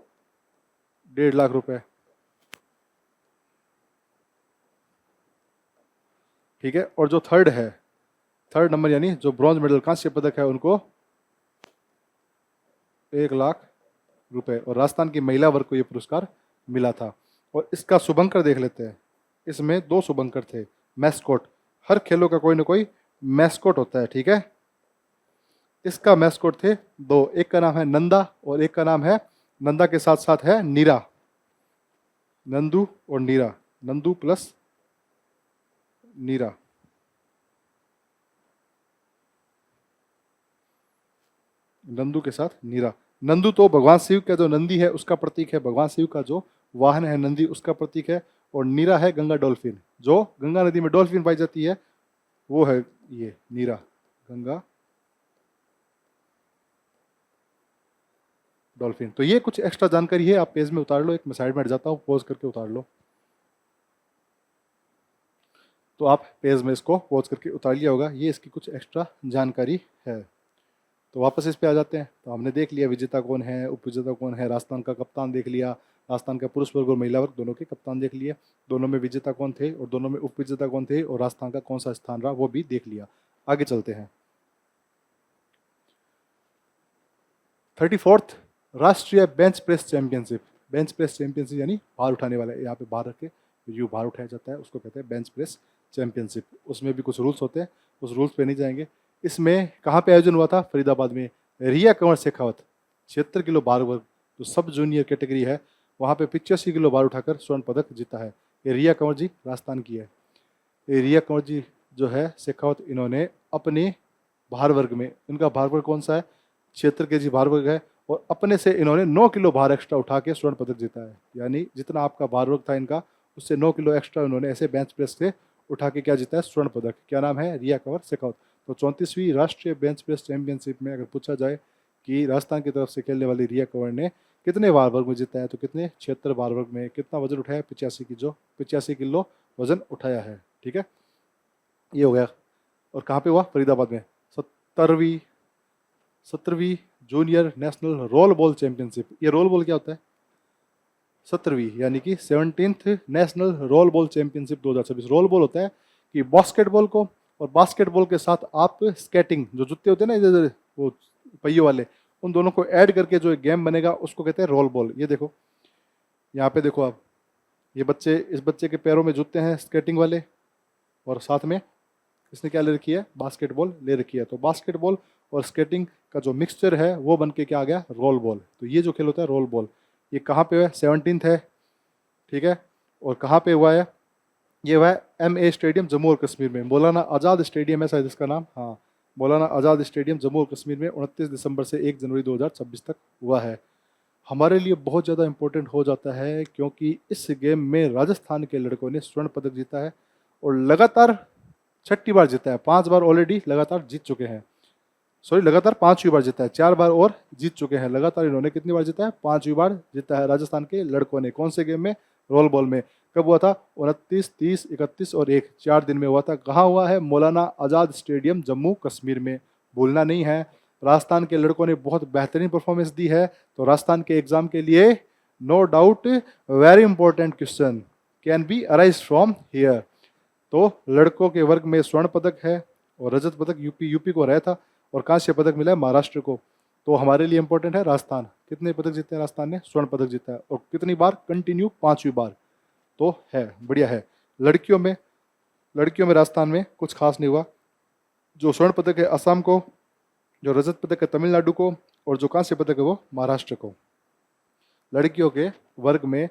1.5 लाख रुपए। ठीक है, और जो थर्ड है, थर्ड नंबर यानी जो ब्रॉन्ज मेडल कांस्य पदक है, उनको 1 लाख रुपए। और राजस्थान की महिला वर्ग को ये पुरस्कार मिला था। और इसका शुभंकर देख लेते हैं। इसमें 2 शुभंकर थे, मैस्कोट। हर खेलों का कोई ना कोई मैस्कोट होता है। ठीक है, इसका मैस्कोट थे 2, एक का नाम है नंदा और एक का नाम है, नंदा के साथ साथ है नीरा। नंदू और नीरा, नंदू प्लस नीरा। नंदू के साथ नीरा। नंदू तो भगवान शिव का जो नंदी है उसका प्रतीक है, भगवान शिव का जो वाहन है नंदी उसका प्रतीक है। और नीरा है गंगा डॉल्फिन, जो गंगा नदी में डॉल्फिन पाई जाती है, वो है ये नीरा, गंगा डॉल्फिन। तो ये कुछ एक्स्ट्रा जानकारी है, आप पेज में उतार लो, एक मैं साइड में हट जाता हूँ, पॉज करके उतार लो। तो आप पेज में इसको पॉज करके उतार लिया होगा, ये इसकी कुछ एक्स्ट्रा जानकारी है। तो वापस इस पे आ जाते हैं। तो हमने देख लिया विजेता कौन है, उप विजेता कौन है, राजस्थान का कप्तान देख लिया, राजस्थान का पुरुष वर्ग और महिला वर्ग दोनों के कप्तान देख लिए, दोनों में विजेता कौन थे और दोनों में उप विजेता कौन थे, और राजस्थान का कौन सा स्थान रहा वो भी देख लिया। आगे चलते हैं। 34th राष्ट्रीय bench press championship. Bench press championship यानी भार उठाने वाला, यहाँ पे भार रख के जो भार उठाया जाता है उसको कहते हैं बेंच प्रेस चैंपियनशिप। उसमें भी कुछ रूल्स होते हैं, उस रूल्स पे नहीं जाएंगे। इसमें कहाँ पे आयोजन हुआ था? फरीदाबाद में। रिया कंवर शेखावत 76 किलो भार वर्ग जो सब जूनियर कैटेगरी है वहाँ पे 85 किलो भार उठाकर स्वर्ण पदक जीता है। ये रिया कंवर जी राजस्थान की है। ये रिया कंवर जी जो है शेखावत, इन्होंने अपने भार वर्ग में, इनका भार वर्ग कौन सा है? 76 kg भार वर्ग है, और अपने से इन्होंने 9 किलो भार एक्स्ट्रा उठा के स्वर्ण पदक जीता है। यानी जितना आपका भार वर्ग था इनका, उससे 9 किलो एक्स्ट्रा इन्होंने ऐसे बेंच प्रेस से उठा के क्या जीता है? स्वर्ण पदक। क्या नाम है? रिया कंवर शेखावत। तो 34वीं राष्ट्रीय बेंच प्रेस चैंपियनशिप में अगर पूछा जाए कि राजस्थान की तरफ से खेलने वाली रिया कंवर ने कितने भार वर्ग में जीता है, तो कितने? 76 भार वर्ग में। कितना वजन उठाया? 85 किलो वजन उठाया है। ठीक है, ये हो गया। और कहाँ पे हुआ? फरीदाबाद में। 17वीं junior national roll ball championship. ये रोल बॉल क्या होता है? 17वीं यानी कि 17th national roll ball championship 2026। Roll ball होता है कि बास्केटबॉल को और बास्केटबॉल के साथ आप स्केटिंग, जो जूते होते हैं ना इधर वो पहियों वाले, उन दोनों को ऐड करके जो एक गेम बनेगा उसको कहते हैं रोल बॉल। ये देखो, यहाँ पे देखो आप, ये बच्चे, इस बच्चे के पैरों में जूते हैं स्केटिंग वाले, और साथ में इसने क्या ले रखी है? बास्केटबॉल ले रखी है। तो बास्केटबॉल और स्केटिंग का जो मिक्सचर है वो बन के क्या आ गया? Role ball. तो ये जो खेल होता है रोल बॉल, ये कहाँ पे है? 17th है। ठीक है, और कहाँ पे हुआ है? ये हुआ है MA स्टेडियम जम्मू और कश्मीर में। मौलाना आज़ाद स्टेडियम है शायद इसका नाम, हाँ, मौलाना आज़ाद स्टेडियम जम्मू और कश्मीर में 29 दिसंबर से 1 जनवरी 2026 तक हुआ है। हमारे लिए बहुत ज़्यादा इम्पोर्टेंट हो जाता है क्योंकि इस गेम में राजस्थान के लड़कों ने स्वर्ण पदक जीता है, और लगातार 6ठी बार जीता है। 5 बार ऑलरेडी लगातार जीत चुके हैं। सॉरी, लगातार 5वीं बार जीता है, 4 बार और जीत चुके हैं। लगातार इन्होंने कितनी बार जीता है? 5वीं बार जीता है राजस्थान के लड़कों ने। कौन से गेम में? रोल बॉल में। कब हुआ था? 29, 30, 31 और 1, 4 दिन में हुआ था। कहाँ हुआ है? मौलाना आज़ाद स्टेडियम जम्मू कश्मीर में। भूलना नहीं है। राजस्थान के लड़कों ने बहुत बेहतरीन परफॉर्मेंस दी है। तो राजस्थान के एग्जाम के लिए no doubt very important question can be arise from here. तो लड़कों के वर्ग में स्वर्ण पदक है, और रजत पदक यूपी को रहा था, और कांस्य पदक मिला है महाराष्ट्र को। तो हमारे लिए इंपॉर्टेंट है राजस्थान। कितने पदक जीते हैं राजस्थान ने? स्वर्ण पदक जीता है, और कितनी बार? कंटिन्यू 5वीं बार। तो है, बढ़िया है। लड़कियों में राजस्थान में कुछ खास नहीं हुआ। जो स्वर्ण पदक है असम को, जो रजत पदक है तमिलनाडु को, और जो कांस्य पदक है वो महाराष्ट्र को। लड़कियों के वर्ग में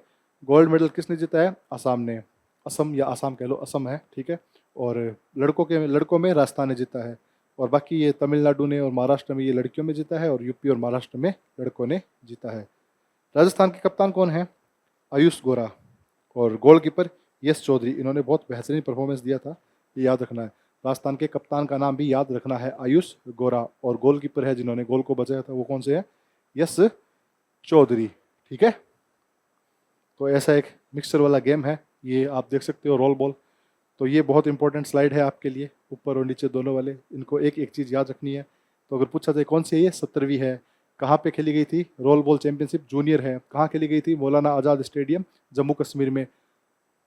गोल्ड मेडल किसने जीता है? असम ने। असम या आसाम कह लो, असम है, ठीक है। और लड़कों में राजस्थान ने जीता है, और बाकी ये तमिलनाडु ने और महाराष्ट्र में ये लड़कियों में जीता है, और यूपी और महाराष्ट्र में लड़कों ने जीता है। राजस्थान के कप्तान कौन है? आयुष गोरा। और गोलकीपर यश चौधरी। इन्होंने बहुत बेहतरीन परफॉर्मेंस दिया था, ये याद रखना है। राजस्थान के कप्तान का नाम भी याद रखना है, आयुष गोरा। और गोलकीपर है जिन्होंने गोल को बचाया था वो कौन से है? यश चौधरी। ठीक है, तो ऐसा एक मिक्सचर वाला गेम है, ये आप देख सकते हो रोल बॉल। तो ये बहुत इंपॉर्टेंट स्लाइड है आपके लिए, ऊपर और नीचे दोनों वाले। इनको एक एक चीज़ याद रखनी है। तो अगर पूछा जाए कौन सी है, ये 17वीं है। कहाँ पे खेली गई थी? रोल बॉल चैंपियनशिप जूनियर है। कहाँ खेली गई थी? मौलाना आज़ाद स्टेडियम जम्मू कश्मीर में।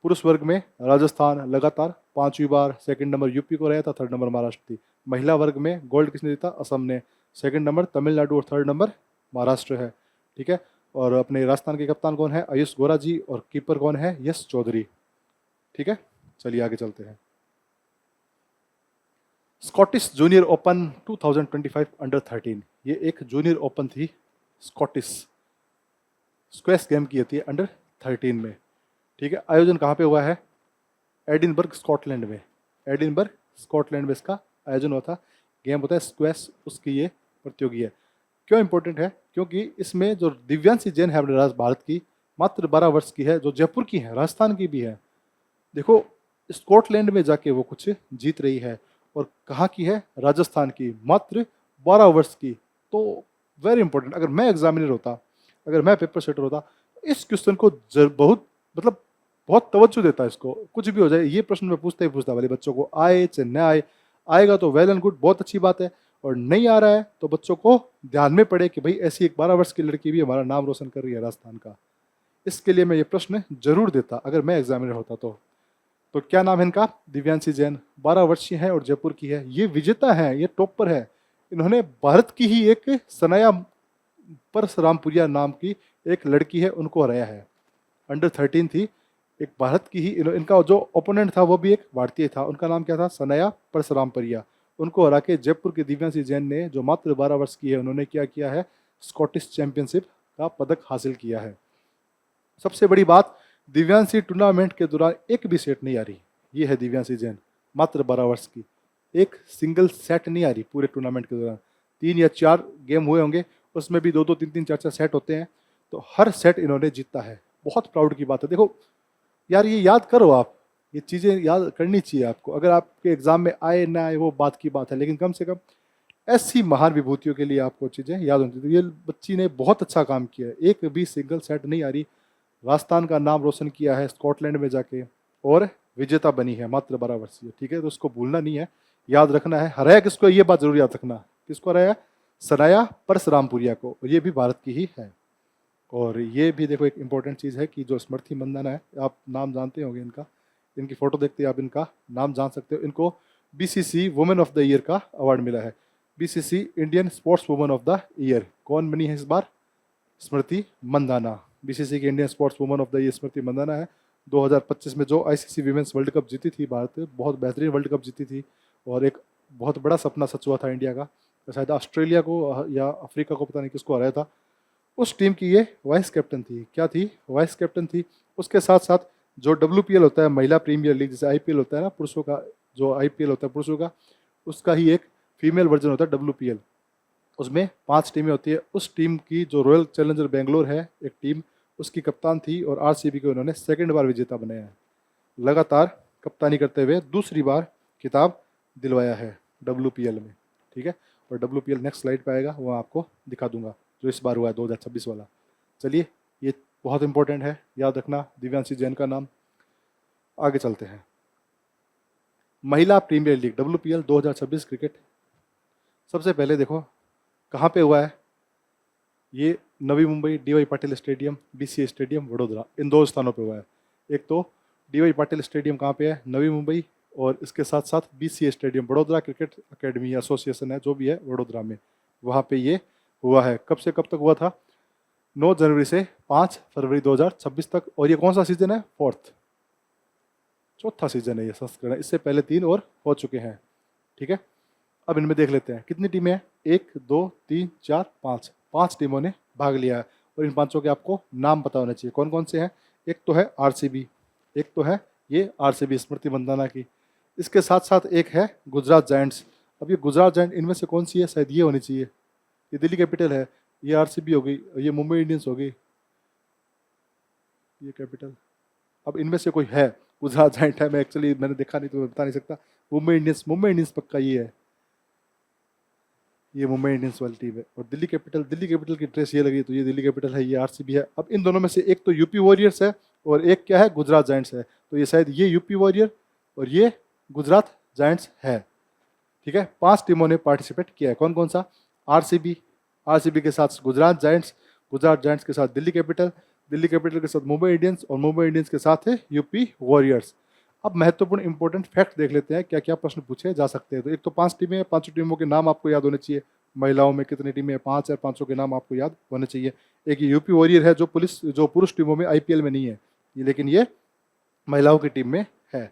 पुरुष वर्ग में राजस्थान लगातार 5वीं बार। सेकंड नंबर यूपी को रहा था, थर्ड नंबर महाराष्ट्र थी। महिला वर्ग में गोल्ड किसने जीता? असम ने। सेकंड नंबर तमिलनाडु, और थर्ड नंबर महाराष्ट्र है। ठीक है, और अपने राजस्थान के कप्तान कौन है? आयुष गोरा जी। और कीपर कौन है? यश चौधरी। ठीक है, चलिए आगे चलते हैं। Scottish junior open 2025 under 13। ये एक जूनियर ओपन थी, स्कॉटिश स्क्वैश गेम की होती है अंडर 13 में। ठीक है, आयोजन कहाँ पे हुआ है? एडिनबर्ग स्कॉटलैंड में। एडिनबर्ग स्कॉटलैंड में इसका आयोजन हुआ था। गेम होता है स्क्वैश, उसकी ये प्रतियोगी है। क्यों इंपॉर्टेंट है? क्योंकि इसमें जो दिव्यांशी जैन है अपने भारत की, मात्र 12 वर्ष की है, जो जयपुर की है, राजस्थान की भी है। देखो, स्कॉटलैंड में जाके वो कुछ जीत रही है, और कहाँ की है, राजस्थान की, मात्र 12 वर्ष की। तो वेरी इंपॉर्टेंट, अगर मैं एग्जामिनर होता, अगर मैं पेपर सेटर होता, इस क्वेश्चन को बहुत मतलब बहुत तवज्जो देता है इसको। कुछ भी हो जाए ये प्रश्न मैं पूछता ही पूछता, वाले बच्चों को आए चाहे न आए, आएगा तो वेल एंड गुड, बहुत अच्छी बात है, और नहीं आ रहा है तो बच्चों को ध्यान में पड़े कि भाई ऐसी एक 12 वर्ष की लड़की भी हमारा नाम रोशन कर रही है राजस्थान का। इसके लिए मैं ये प्रश्न जरूर देता अगर मैं एग्जामिनर होता तो क्या नाम है इनका, दिव्यांशी जैन, 12 वर्षीय है और जयपुर की है। ये विजेता है, ये टॉपर है। इन्होंने भारत की ही एक सनाया परसरामपुरिया नाम की एक लड़की है, उनको हराया है। अंडर 13 थी, एक भारत की ही, इनका जो ओपोनेंट था वो भी एक भारतीय था, उनका नाम क्या था, सनाया परसरामपुरिया। उनको हरा के जयपुर के दिव्यांशी जैन ने, जो मात्र 12 वर्ष की है, उन्होंने क्या किया है, स्कॉटिश चैंपियनशिप का पदक हासिल किया है। सबसे बड़ी बात, दिव्यांशी टूर्नामेंट के दौरान एक भी सेट नहीं आ रही। ये है दिव्यांशी जैन, मात्र 12 वर्ष की, एक सिंगल सेट नहीं आ रही पूरे टूर्नामेंट के दौरान। 3 या 4 गेम हुए होंगे, उसमें भी 2-2, 3-3, 4-4 सेट होते हैं, तो हर सेट इन्होंने जीता है। बहुत प्राउड की बात है। देखो यार, ये याद करो आप, ये चीज़ें याद करनी चाहिए आपको। अगर आपके एग्जाम में आए ना आए वो बात की बात है, लेकिन कम से कम ऐसी महान विभूतियों के लिए आपको चीज़ें याद होती थी। ये बच्ची ने बहुत अच्छा काम किया है, एक भी सिंगल सेट नहीं आ रही, राजस्थान का नाम रोशन किया है स्कॉटलैंड में जाके, और विजेता बनी है, मात्र 12 वर्षीय। ठीक है, तो उसको भूलना नहीं है, याद रखना है। हराया किसको, ये बात जरूर याद रखना, किसको हराया, सराया परसरामपुरिया को, और ये भी भारत की ही है। और ये भी देखो एक इम्पोर्टेंट चीज़ है कि जो स्मृति मंदाना है, आप नाम जानते होंगे इनका, इनकी फ़ोटो देखते ही आप इनका नाम जान सकते हो। इनको BCC women of the year का अवार्ड मिला है, BCC Indian sports women of the year. कौन बनी है इस बार, स्मृति मंदाना। बीसीसी की Indian sports women of the year Smriti Mandhana है। 2025 में जो आईसीसी वीमेंस वर्ल्ड कप जीती थी भारत, बहुत बेहतरीन वर्ल्ड कप जीती थी, और एक बहुत बड़ा सपना सच हुआ था इंडिया का। शायद ऑस्ट्रेलिया को या अफ्रीका को, पता नहीं किसको हराया था, उस टीम की ये वाइस कैप्टन थी। क्या थी, वाइस कैप्टन थी। उसके साथ साथ जो WPL होता है, महिला प्रीमियर लीग, जैसे IPL होता है ना पुरुषों का, जो IPL होता है पुरुषों का, उसका ही एक फीमेल वर्जन होता है WPL। उसमें 5 टीमें होती है। उस टीम की जो रॉयल चैलेंजर बेंगलोर है एक टीम, उसकी कप्तान थी, और RCB को उन्होंने सेकेंड बार विजेता बनाया है। लगातार कप्तानी करते हुए दूसरी बार खिताब दिलवाया है WPL में। ठीक है, और WPL नेक्स्ट स्लाइड पे आएगा, वो आपको दिखा दूंगा, जो इस बार हुआ है 2026 वाला। चलिए, ये बहुत इंपॉर्टेंट है, याद रखना दिव्यांशी जैन का नाम। आगे चलते हैं, महिला प्रीमियर लीग WPL 2026 क्रिकेट। सबसे पहले देखो कहाँ पे हुआ है, ये Navi Mumbai DY Patil stadium, BCA stadium Vadodara, इन 2 स्थानों पे हुआ है। एक तो DY पाटिल स्टेडियम कहाँ पे है, नवी मुंबई, और इसके साथ साथ BCA stadium Vadodara cricket academy association है जो भी है वडोदरा में, वहाँ पे ये हुआ है। कब से कब तक हुआ था, 9 जनवरी से 5 फरवरी 2026 तक। और ये कौन सा सीजन है, 4th, चौथा सीजन है ये संस्करण। इससे पहले 3 और हो चुके हैं। ठीक है, अब इनमें देख लेते हैं कितनी टीमें हैं, 1 2 3 4 5 टीमों ने भाग लिया है, और इन 5 के आपको नाम पता होने चाहिए कौन कौन से हैं। एक तो है RCB, एक तो है ये RCB स्मृति मंदाना की, इसके साथ साथ एक है गुजरात जायंट्स। अब ये गुजरात जायंट इनमें से कौन सी है, शायद ये होनी चाहिए, ये दिल्ली कैपिटल है, ये RCB हो गई, ये मुंबई इंडियंस हो गई, ये कैपिटल। अब इनमें से कोई है, गुजरात जायंट है, मैं एक्चुअली मैंने देखा नहीं तो मैं बता नहीं सकता। मुंबई इंडियंस पक्का ये है, ये मुंबई इंडियंस वाली टीम है। और दिल्ली कैपिटल की ड्रेस ये लगी, तो ये दिल्ली कैपिटल है, ये RCB है। अब इन दोनों में से एक तो यूपी वॉरियर्स है और एक क्या है, गुजरात जायंट्स है। तो ये शायद ये यूपी वॉरियर और ये गुजरात जायंट्स है। ठीक है, 5 टीमों ने पार्टिसिपेट किया है। कौन कौन सा, RCB के साथ गुजरात जायंट्स के साथ दिल्ली कैपिटल के साथ मुंबई इंडियंस, और मुंबई इंडियंस के साथ है यूपी वॉरियर्स। अब महत्वपूर्ण इंपॉर्टेंट फैक्ट देख लेते हैं, क्या क्या प्रश्न पूछे जा सकते हैं। तो एक तो 5 टीमें हैं, 5 टीमों के नाम आपको याद होने चाहिए। महिलाओं में कितनी टीमें हैं, 5 है, 5 के नाम आपको याद होने चाहिए। एक ये यूपी वॉरियर है जो पुरुष टीमों में IPL में नहीं है, लेकिन ये महिलाओं की टीम में है।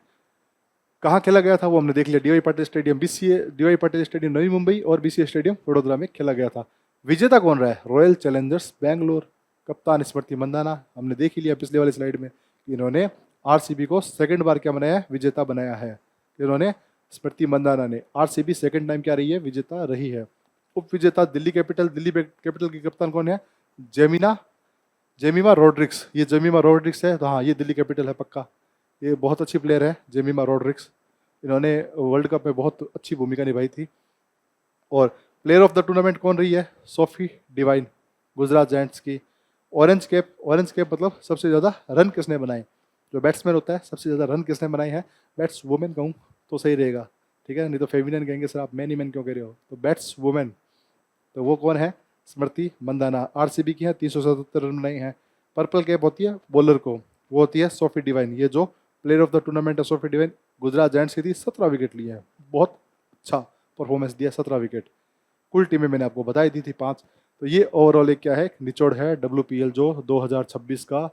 कहाँ खेला गया था वो हमने देख लिया, DY Patil stadium DY Patil stadium Navi Mumbai और BCA स्टेडियम वडोदरा में खेला गया था। विजेता कौन रहा है, रॉयल चैलेंजर्स बैंगलोर। कप्तान स्मृति मंदाना, हमने देख ही लिया पिछले वाली स्लाइड में, इन्होंने RCB को सेकंड बार क्या बनाया है, विजेता बनाया है। इन्होंने स्मृति मंदाना ने, RCB सेकंड टाइम क्या रही है, विजेता रही है। उप विजेता दिल्ली कैपिटल की कप्तान कौन है, जेमिमा रॉड्रिक्स। ये जेमिमा रॉड्रिक्स है, तो हाँ ये दिल्ली कैपिटल है पक्का, ये बहुत अच्छी प्लेयर है जेमिमा रॉड्रिक्स। इन्होंने वर्ल्ड कप में बहुत अच्छी भूमिका निभाई थी। और प्लेयर ऑफ द टूर्नामेंट कौन रही है? सोफी डिवाइन, गुजरात जायंट्स की। ऑरेंज कैप मतलब सबसे ज़्यादा रन किसने बनाए? जो बैट्समैन होता है सबसे ज़्यादा रन किसने बनाए हैं? बैट्स वुमेन कहूँ तो सही रहेगा, ठीक है, नहीं तो फेमिनिन कहेंगे सर आप मैन ही मैन क्यों कह रहे हो, तो बैट्स वुमेन। तो वो कौन है? स्मृति मंदाना, आरसीबी की है, 377 रन बनाई हैं। पर्पल कैप होती है बॉलर को, वो होती है सोफी डिवाइन। ये जो प्लेयर ऑफ द टूर्नामेंट है सोफी डिवाइन, गुजरात जायंट्स की थी, 17 विकेट लिए हैं, बहुत अच्छा परफॉर्मेंस दिया, 17 विकेट। कुल टीमें मैंने आपको बताई दी थी 5। तो ये ओवरऑल एक क्या है, निचोड़ है WPL जो 2026 का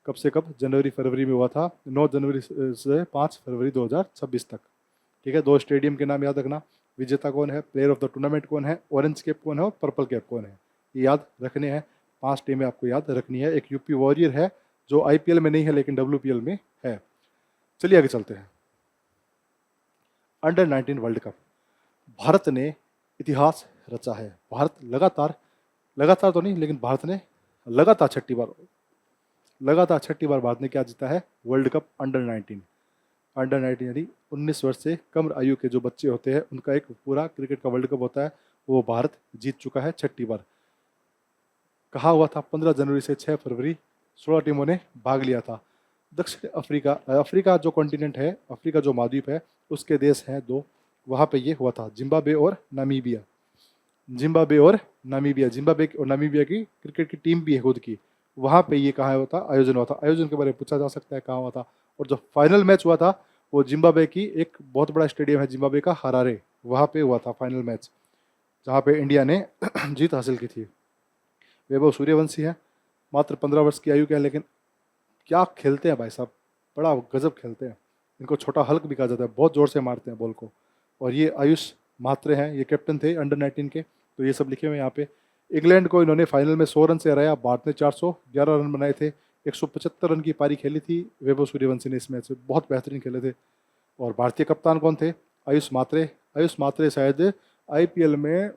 कब से कब, जनवरी फरवरी में हुआ था, 9 जनवरी से 5 फरवरी 2026 तक, ठीक है। 2 स्टेडियम के नाम याद रखना, विजेता कौन है, प्लेयर ऑफ द टूर्नामेंट कौन है, ऑरेंज कैप कौन है और पर्पल कैप कौन है, ये याद रखने हैं। 5 टीमें आपको याद रखनी है। एक यूपी वॉरियर है जो IPL में नहीं है लेकिन WPL में है। चलिए आगे चलते हैं। अंडर-19 वर्ल्ड कप, भारत ने इतिहास रचा है। भारत लगातार तो नहीं लेकिन भारत ने लगातार छठी बार भारत ने क्या जीता है? World cup under-19. अंडर-19 यानी 19 वर्ष से कम आयु के जो बच्चे होते हैं उनका एक पूरा क्रिकेट का वर्ल्ड कप होता है, वो भारत जीत चुका है छठी बार। कहा हुआ था 15 जनवरी से 6 फरवरी, 16 टीमों ने भाग लिया था। दक्षिण अफ्रीका जो कॉन्टिनेंट है, अफ्रीका जो महाद्वीप है, उसके देश हैं 2, वहाँ पे ये हुआ था, जिम्बाब्वे और नामीबिया। जिम्बाब्वे और नामीबिया की क्रिकेट की टीम भी है खुद की, वहाँ पे ये कहाँ हुआ था? आयोजन हुआ था। आयोजन के बारे में पूछा जा सकता है कहाँ हुआ था। और जो फाइनल मैच हुआ था वो जिम्बाब्वे की एक बहुत बड़ा स्टेडियम है जिम्बाब्वे का, हरारे, वहाँ पे हुआ था फाइनल मैच, जहाँ पे इंडिया ने जीत हासिल की थी। वैभव सूर्यवंशी है, मात्र 15 वर्ष की आयु के हैं, लेकिन क्या खेलते हैं भाई साहब, बड़ा गजब खेलते हैं। इनको छोटा हल्क भी कहा जाता है, बहुत ज़ोर से मारते हैं बॉल को। और ये आयुष म्हात्रे हैं, ये कैप्टन थे अंडर-19 के। तो ये सब लिखे हुए हैं यहाँ पे। इंग्लैंड को इन्होंने फाइनल में 100 रन से हराया, भारत ने 411 रन बनाए थे। 175 रन की पारी खेली थी वैभव सूर्यवंशी ने इस मैच में, बहुत बेहतरीन खेले थे। और भारतीय कप्तान कौन थे? आयुष म्हात्रे शायद IPL में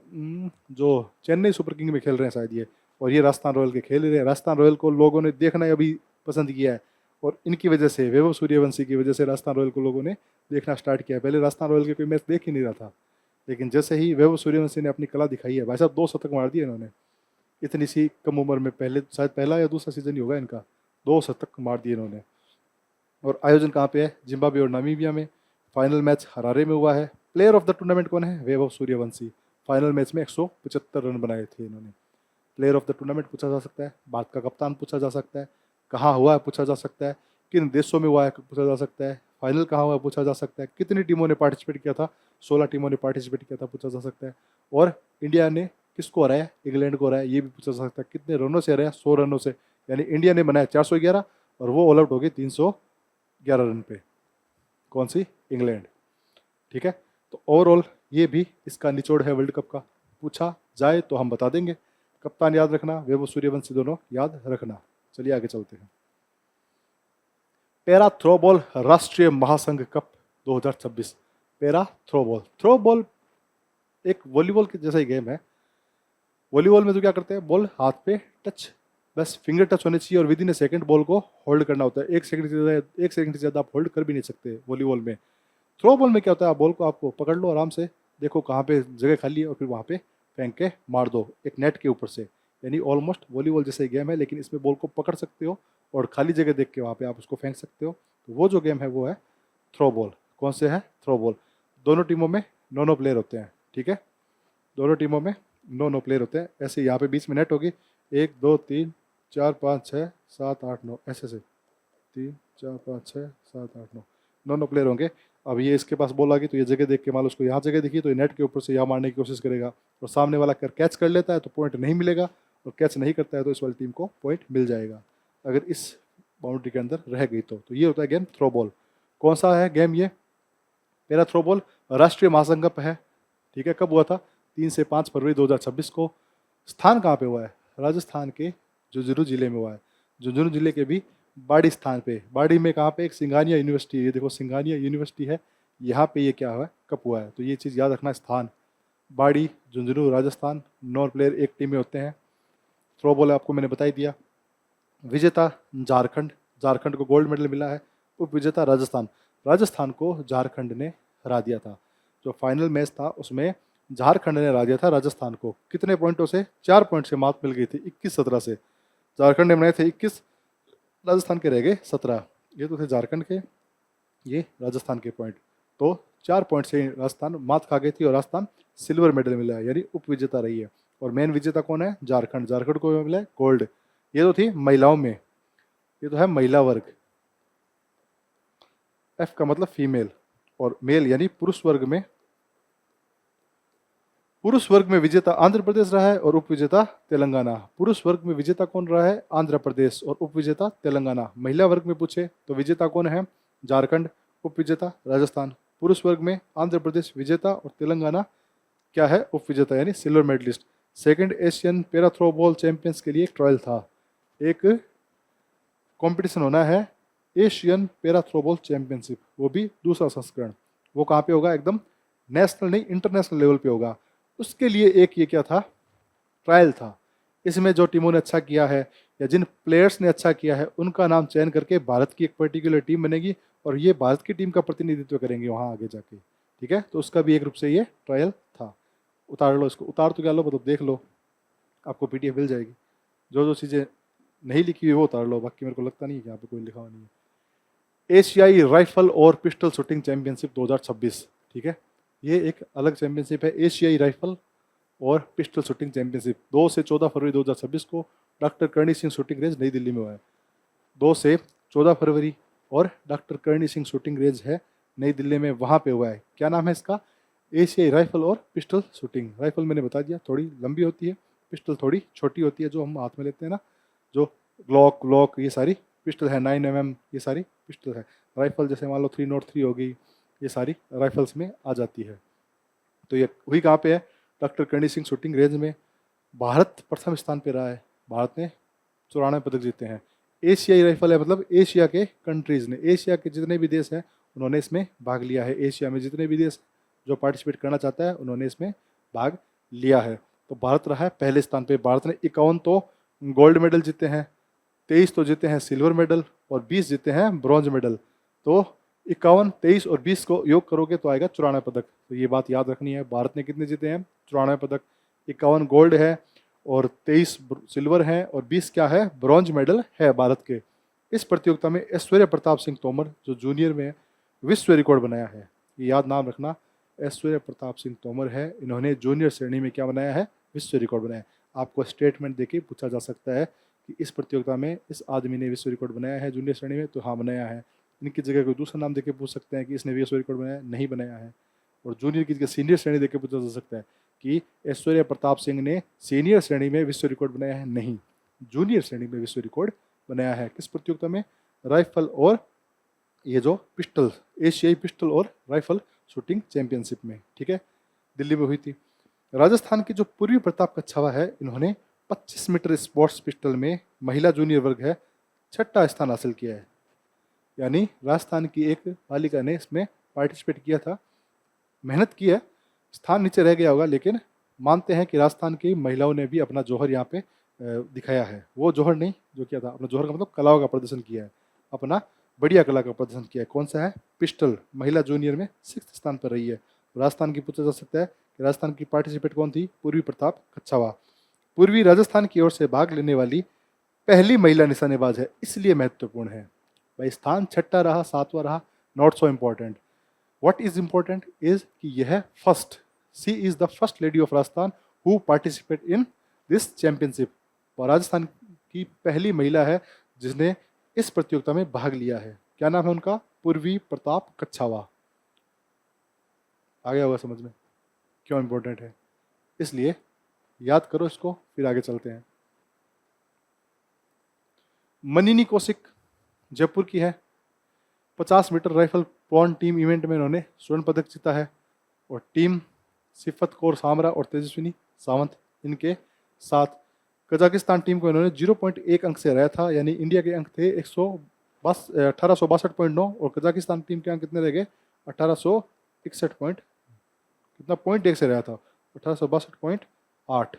जो चेन्नई सुपर किंग में खेल रहे हैं शायद ये, और ये राजस्थान रॉयल के खेल रहे हैं। राजस्थान रॉयल को लोगों ने देखना अभी पसंद किया है, और इनकी वजह से, वैभव सूर्यवंशी की वजह से राजस्थान रॉयल को लोगों ने देखना स्टार्ट किया। पहले राजस्थान रॉयल के कोई मैच देख ही नहीं रहा था, लेकिन जैसे ही वैभव सूर्यवंशी ने अपनी कला दिखाई है, भाई साहब 2 शतक मार दिए इन्होंने इतनी सी कम उम्र में। पहले शायद पहला या दूसरा सीजन ही होगा इनका, 2 शतक मार दिए इन्होंने। और आयोजन कहाँ पे है? जिम्बाब्वे और नामीबिया में। फाइनल मैच हरारे में हुआ है। प्लेयर ऑफ द टूर्नामेंट कौन है? वैभव सूर्यवंशी। फाइनल मैच में 175 रन बनाए थे इन्होंने। प्लेयर ऑफ द टूर्नामेंट पूछा जा सकता है, भारत का कप्तान पूछा जा सकता है, कहाँ हुआ है पूछा जा सकता है, किन देशों में हुआ है पूछा जा सकता है, फाइनल कहाँ हुआ है पूछा जा सकता है, कितनी टीमों ने पार्टिसिपेट किया था, 16 टीमों ने पार्टिसिपेट किया था पूछा जा सकता है। और इंडिया ने किसको हराया? इंग्लैंड को हराया, ये भी पूछा जा सकता है। कितने रनों से हराया? 100 रनों से, यानी इंडिया ने बनाया 411 और वो ऑल आउट हो गई 311 रन पे। कौन सी? इंग्लैंड, ठीक है। तो ओवरऑल ये भी इसका निचोड़ है वर्ल्ड कप का। पूछा जाए तो हम बता देंगे। कप्तान याद रखना, वैभव सूर्यवंशी दोनों याद रखना। चलिए आगे चलते हैं। पैरा थ्रोबॉल राष्ट्रीय महासंघ कप 2026। पैरा थ्रोबॉल एक वॉलीबॉल के जैसा ही गेम है। वॉलीबॉल में तो क्या करते हैं, बॉल हाथ पे टच, बस फिंगर टच होने चाहिए और with in A second ball को होल्ड करना होता है। 1 सेकंड से ज़्यादा आप होल्ड कर भी नहीं सकते वॉलीबॉल में। थ्रो बॉल में क्या होता है, आप बॉल को आपको पकड़ लो आराम से, देखो कहाँ पे जगह खाली है और फिर वहाँ पे फेंक के मार दो एक नेट के ऊपर से। यानी ऑलमोस्ट वॉलीबॉल जैसे गेम है, लेकिन इसमें बॉल को पकड़ सकते हो और खाली जगह देख के वहाँ पे आप उसको फेंक सकते हो। तो वो जो गेम है वो है थ्रो बॉल। कौन से है? Throw ball. दोनों टीमों में 9 प्लेयर होते हैं, ठीक है। दोनों टीमों में 9 प्लेयर होते हैं। ऐसे यहाँ पे बीच में नेट होगी, 1 2 3 4 5 6 7 8 9, ऐसे से 3 4 5 6 7 8 9, 9 प्लेयर होंगे। अब ये इसके पास बॉल आ गई तो ये जगह देख के मान लो उसको यहाँ जगह दिखी तो ये नेट के ऊपर से यहाँ मारने की कोशिश करेगा, और सामने वाला कर कैच कर लेता है तो पॉइंट नहीं मिलेगा, और कैच नहीं करता है तो इस वाली टीम को पॉइंट मिल जाएगा अगर इस बाउंड्री के अंदर रह गई तो ये होता है गेम थ्रो बॉल। कौन सा है गेम ये? पैरा थ्रो बॉल राष्ट्रीय महासंघ कप है, ठीक है। कब हुआ था? 3 से 5 फरवरी 2026 को। स्थान कहाँ पे हुआ है? राजस्थान के झुंझुनू जिले में हुआ है। झुंझुनू जिले के भी बाड़ी स्थान पे। बाड़ी में कहाँ पे? एक सिंघानिया यूनिवर्सिटी है, ये देखो सिंघानिया यूनिवर्सिटी है, यहाँ पे ये क्या हुआ है, कप हुआ है। तो ये चीज़ याद रखना, स्थान बाड़ी, झुंझुनू, राजस्थान। 9 प्लेयर एक टीम में होते हैं। थ्रो बॉल आपको मैंने बता ही दिया। विजेता झारखंड को गोल्ड मेडल मिला है। उप विजेता राजस्थान को झारखंड ने हरा दिया था। जो फाइनल मैच था उसमें झारखंड ने हरा दिया था राजस्थान को। कितने पॉइंटों से? 4 पॉइंट से मात मिल गई थी 21-17 से। झारखंड ने बनाए थे 21, राजस्थान के रह गए 17। ये तो थे झारखंड के, ये राजस्थान के पॉइंट। तो 4 पॉइंट से राजस्थान मात खा गई थी और राजस्थान सिल्वर मेडल मिला है, यानी उप विजेता रही है। और मेन विजेता कौन है? झारखंड। झारखंड को मिला है गोल्ड। ये तो थी महिलाओं में, ये तो है महिला वर्ग। एफ का मतलब फीमेल। और मेल यानी पुरुष वर्ग में, पुरुष वर्ग में विजेता आंध्र प्रदेश रहा है और उप विजेता तेलंगाना। पुरुष वर्ग में विजेता कौन रहा है? आंध्र प्रदेश। और उप विजेता तेलंगाना। महिला वर्ग में पूछे तो विजेता कौन है? झारखंड। उप विजेता राजस्थान। पुरुष वर्ग में आंध्र प्रदेश विजेता और तेलंगाना क्या है? उप विजेता, यानी silver medalist. Second Asian para throwball champions के लिए एक ट्रायल था, एक कंपटीशन होना है, एशियन पैरा थ्रोबॉल चैंपियनशिप, वो भी दूसरा संस्करण। वो कहाँ पे होगा? एकदम नेशनल नहीं, इंटरनेशनल लेवल पे होगा। उसके लिए एक ये क्या था? ट्रायल था। इसमें जो टीमों ने अच्छा किया है या जिन प्लेयर्स ने अच्छा किया है उनका नाम चयन करके भारत की एक पर्टिकुलर टीम बनेगी और ये भारत की टीम का प्रतिनिधित्व करेंगे वहाँ आगे जाके। ठीक है, तो उसका भी एक रूप से ये ट्रायल था। उतार लो इसको, उतार तो क्या लो, मतलब देख लो, आपको पीडीएफ मिल जाएगी। जो जो चीज़ें नहीं लिखी हुई वो उतार लो, बाकी मेरे को लगता नहीं है कि यहाँ पे कोई लिखा हुआ नहीं है। एशियाई राइफल और पिस्टल शूटिंग चैंपियनशिप 2026, ठीक है, ये एक अलग चैंपियनशिप है। एशियाई राइफल और पिस्टल शूटिंग चैंपियनशिप 2 से 14 फरवरी 2026 को doctor Karni Singh shooting range नई दिल्ली में हुआ है। 2 से 14 फरवरी और doctor Karni Singh shooting range है नई दिल्ली में, वहाँ पे हुआ है। क्या नाम है इसका? एशियाई राइफल और पिस्टल शूटिंग। राइफल मैंने बता दिया थोड़ी लंबी होती है, पिस्टल थोड़ी छोटी होती है, जो हम हाथ में लेते हैं ना, जो ग्लॉक ये सारी पिस्टल है, 9mm ये सारी पिस्टल है। राइफल जैसे मान लो 303 हो गई, ये सारी राइफल्स में आ जाती है। तो ये हुई कहाँ पे है? Doctor Karni Singh shooting range में। भारत प्रथम स्थान पे रहा है, भारत ने 94 पदक जीते हैं। एशियाई राइफल है, मतलब एशिया के कंट्रीज ने, एशिया के जितने भी देश हैं उन्होंने इसमें भाग लिया है। एशिया में जितने भी देश जो पार्टिसिपेट करना चाहता है उन्होंने इसमें भाग लिया है। तो भारत रहा है पहले स्थान पे। भारत ने 51 तो गोल्ड मेडल जीते हैं, 23 तो जीते हैं सिल्वर मेडल और 20 जीते हैं ब्रॉन्ज मेडल। तो 51, 23 और 20 को योग करोगे तो आएगा 94 पदक। तो ये बात याद रखनी है, भारत ने कितने जीते हैं? 94 पदक। 51 गोल्ड है और 23 सिल्वर है और 20 क्या है? ब्रॉन्ज मेडल है भारत के। इस प्रतियोगिता में ऐश्वर्य प्रताप सिंह तोमर जो जूनियर में विश्व रिकॉर्ड बनाया है, ये याद नाम रखना, ऐश्वर्य प्रताप सिंह तोमर है, इन्होंने जूनियर श्रेणी में क्या बनाया है? विश्व रिकॉर्ड बनाया है। आपको स्टेटमेंट देके पूछा जा सकता है कि इस प्रतियोगिता में इस आदमी ने विश्व रिकॉर्ड बनाया है जूनियर श्रेणी में, तो हाँ बनाया है। इनकी जगह कोई दूसरा नाम देके पूछ सकते हैं कि इसने विश्व रिकॉर्ड बनाया, नहीं बनाया है। और जूनियर की जगह सीनियर श्रेणी देके पूछा जा सकता है कि ऐश्वर्य प्रताप सिंह ने सीनियर श्रेणी में विश्व रिकॉर्ड बनाया है, नहीं, जूनियर श्रेणी में विश्व रिकॉर्ड बनाया है। किस प्रतियोगिता में? राइफल और ये जो पिस्टल, एशियाई पिस्टल और राइफल शूटिंग चैंपियनशिप में, ठीक है, दिल्ली में हुई थी। राजस्थान की जो पूर्वी प्रताप कच्छावा है, इन्होंने 25 मीटर स्पोर्ट्स पिस्टल में महिला जूनियर वर्ग है 6ठा स्थान हासिल किया है। यानी राजस्थान की एक बालिका ने इसमें पार्टिसिपेट किया था, मेहनत की है, स्थान नीचे रह गया होगा, लेकिन मानते हैं कि राजस्थान की महिलाओं ने भी अपना जौहर यहाँ पे दिखाया है। वो जौहर नहीं, जो किया था, अपना जौहर का मतलब कलाओं का प्रदर्शन किया है, अपना बढ़िया कला का प्रदर्शन किया है। कौन सा है? पिस्टल, महिला जूनियर में 6th स्थान पर रही है। राजस्थान की पूछा जा सकता है कि राजस्थान की पार्टिसिपेट कौन थी? पूर्वी प्रताप कच्छावा। पूर्वी राजस्थान की ओर से भाग लेने वाली पहली महिला निशानेबाज है, इसलिए महत्वपूर्ण है। भाई स्थान 6ठा रहा, 7वां रहा, not so important. What is important is कि यह first, she is the first lady of Rajasthan who participate in this championship. और राजस्थान की पहली महिला है जिसने इस प्रतियोगिता में भाग लिया है। क्या नाम है उनका? पूर्वी प्रताप कच्छावा। आ गया होगा समझ में क्यों इंपॉर्टेंट है, इसलिए याद करो इसको, फिर आगे चलते हैं। मनिनी कौशिक जयपुर की है, 50 metre rifle prone team event में इन्होंने स्वर्ण पदक जीता है। और टीम सिफत कौर सामरा और तेजस्विनी सावंत इनके साथ। कजाकिस्तान टीम को इन्होंने 0.1 अंक से हराया था, यानी इंडिया के अंक थे 1862.9 और कजाकिस्तान टीम के अंक कितने रह गए? 1861 पॉइंट, कितना पॉइंट एक से रहा था? 1862.8,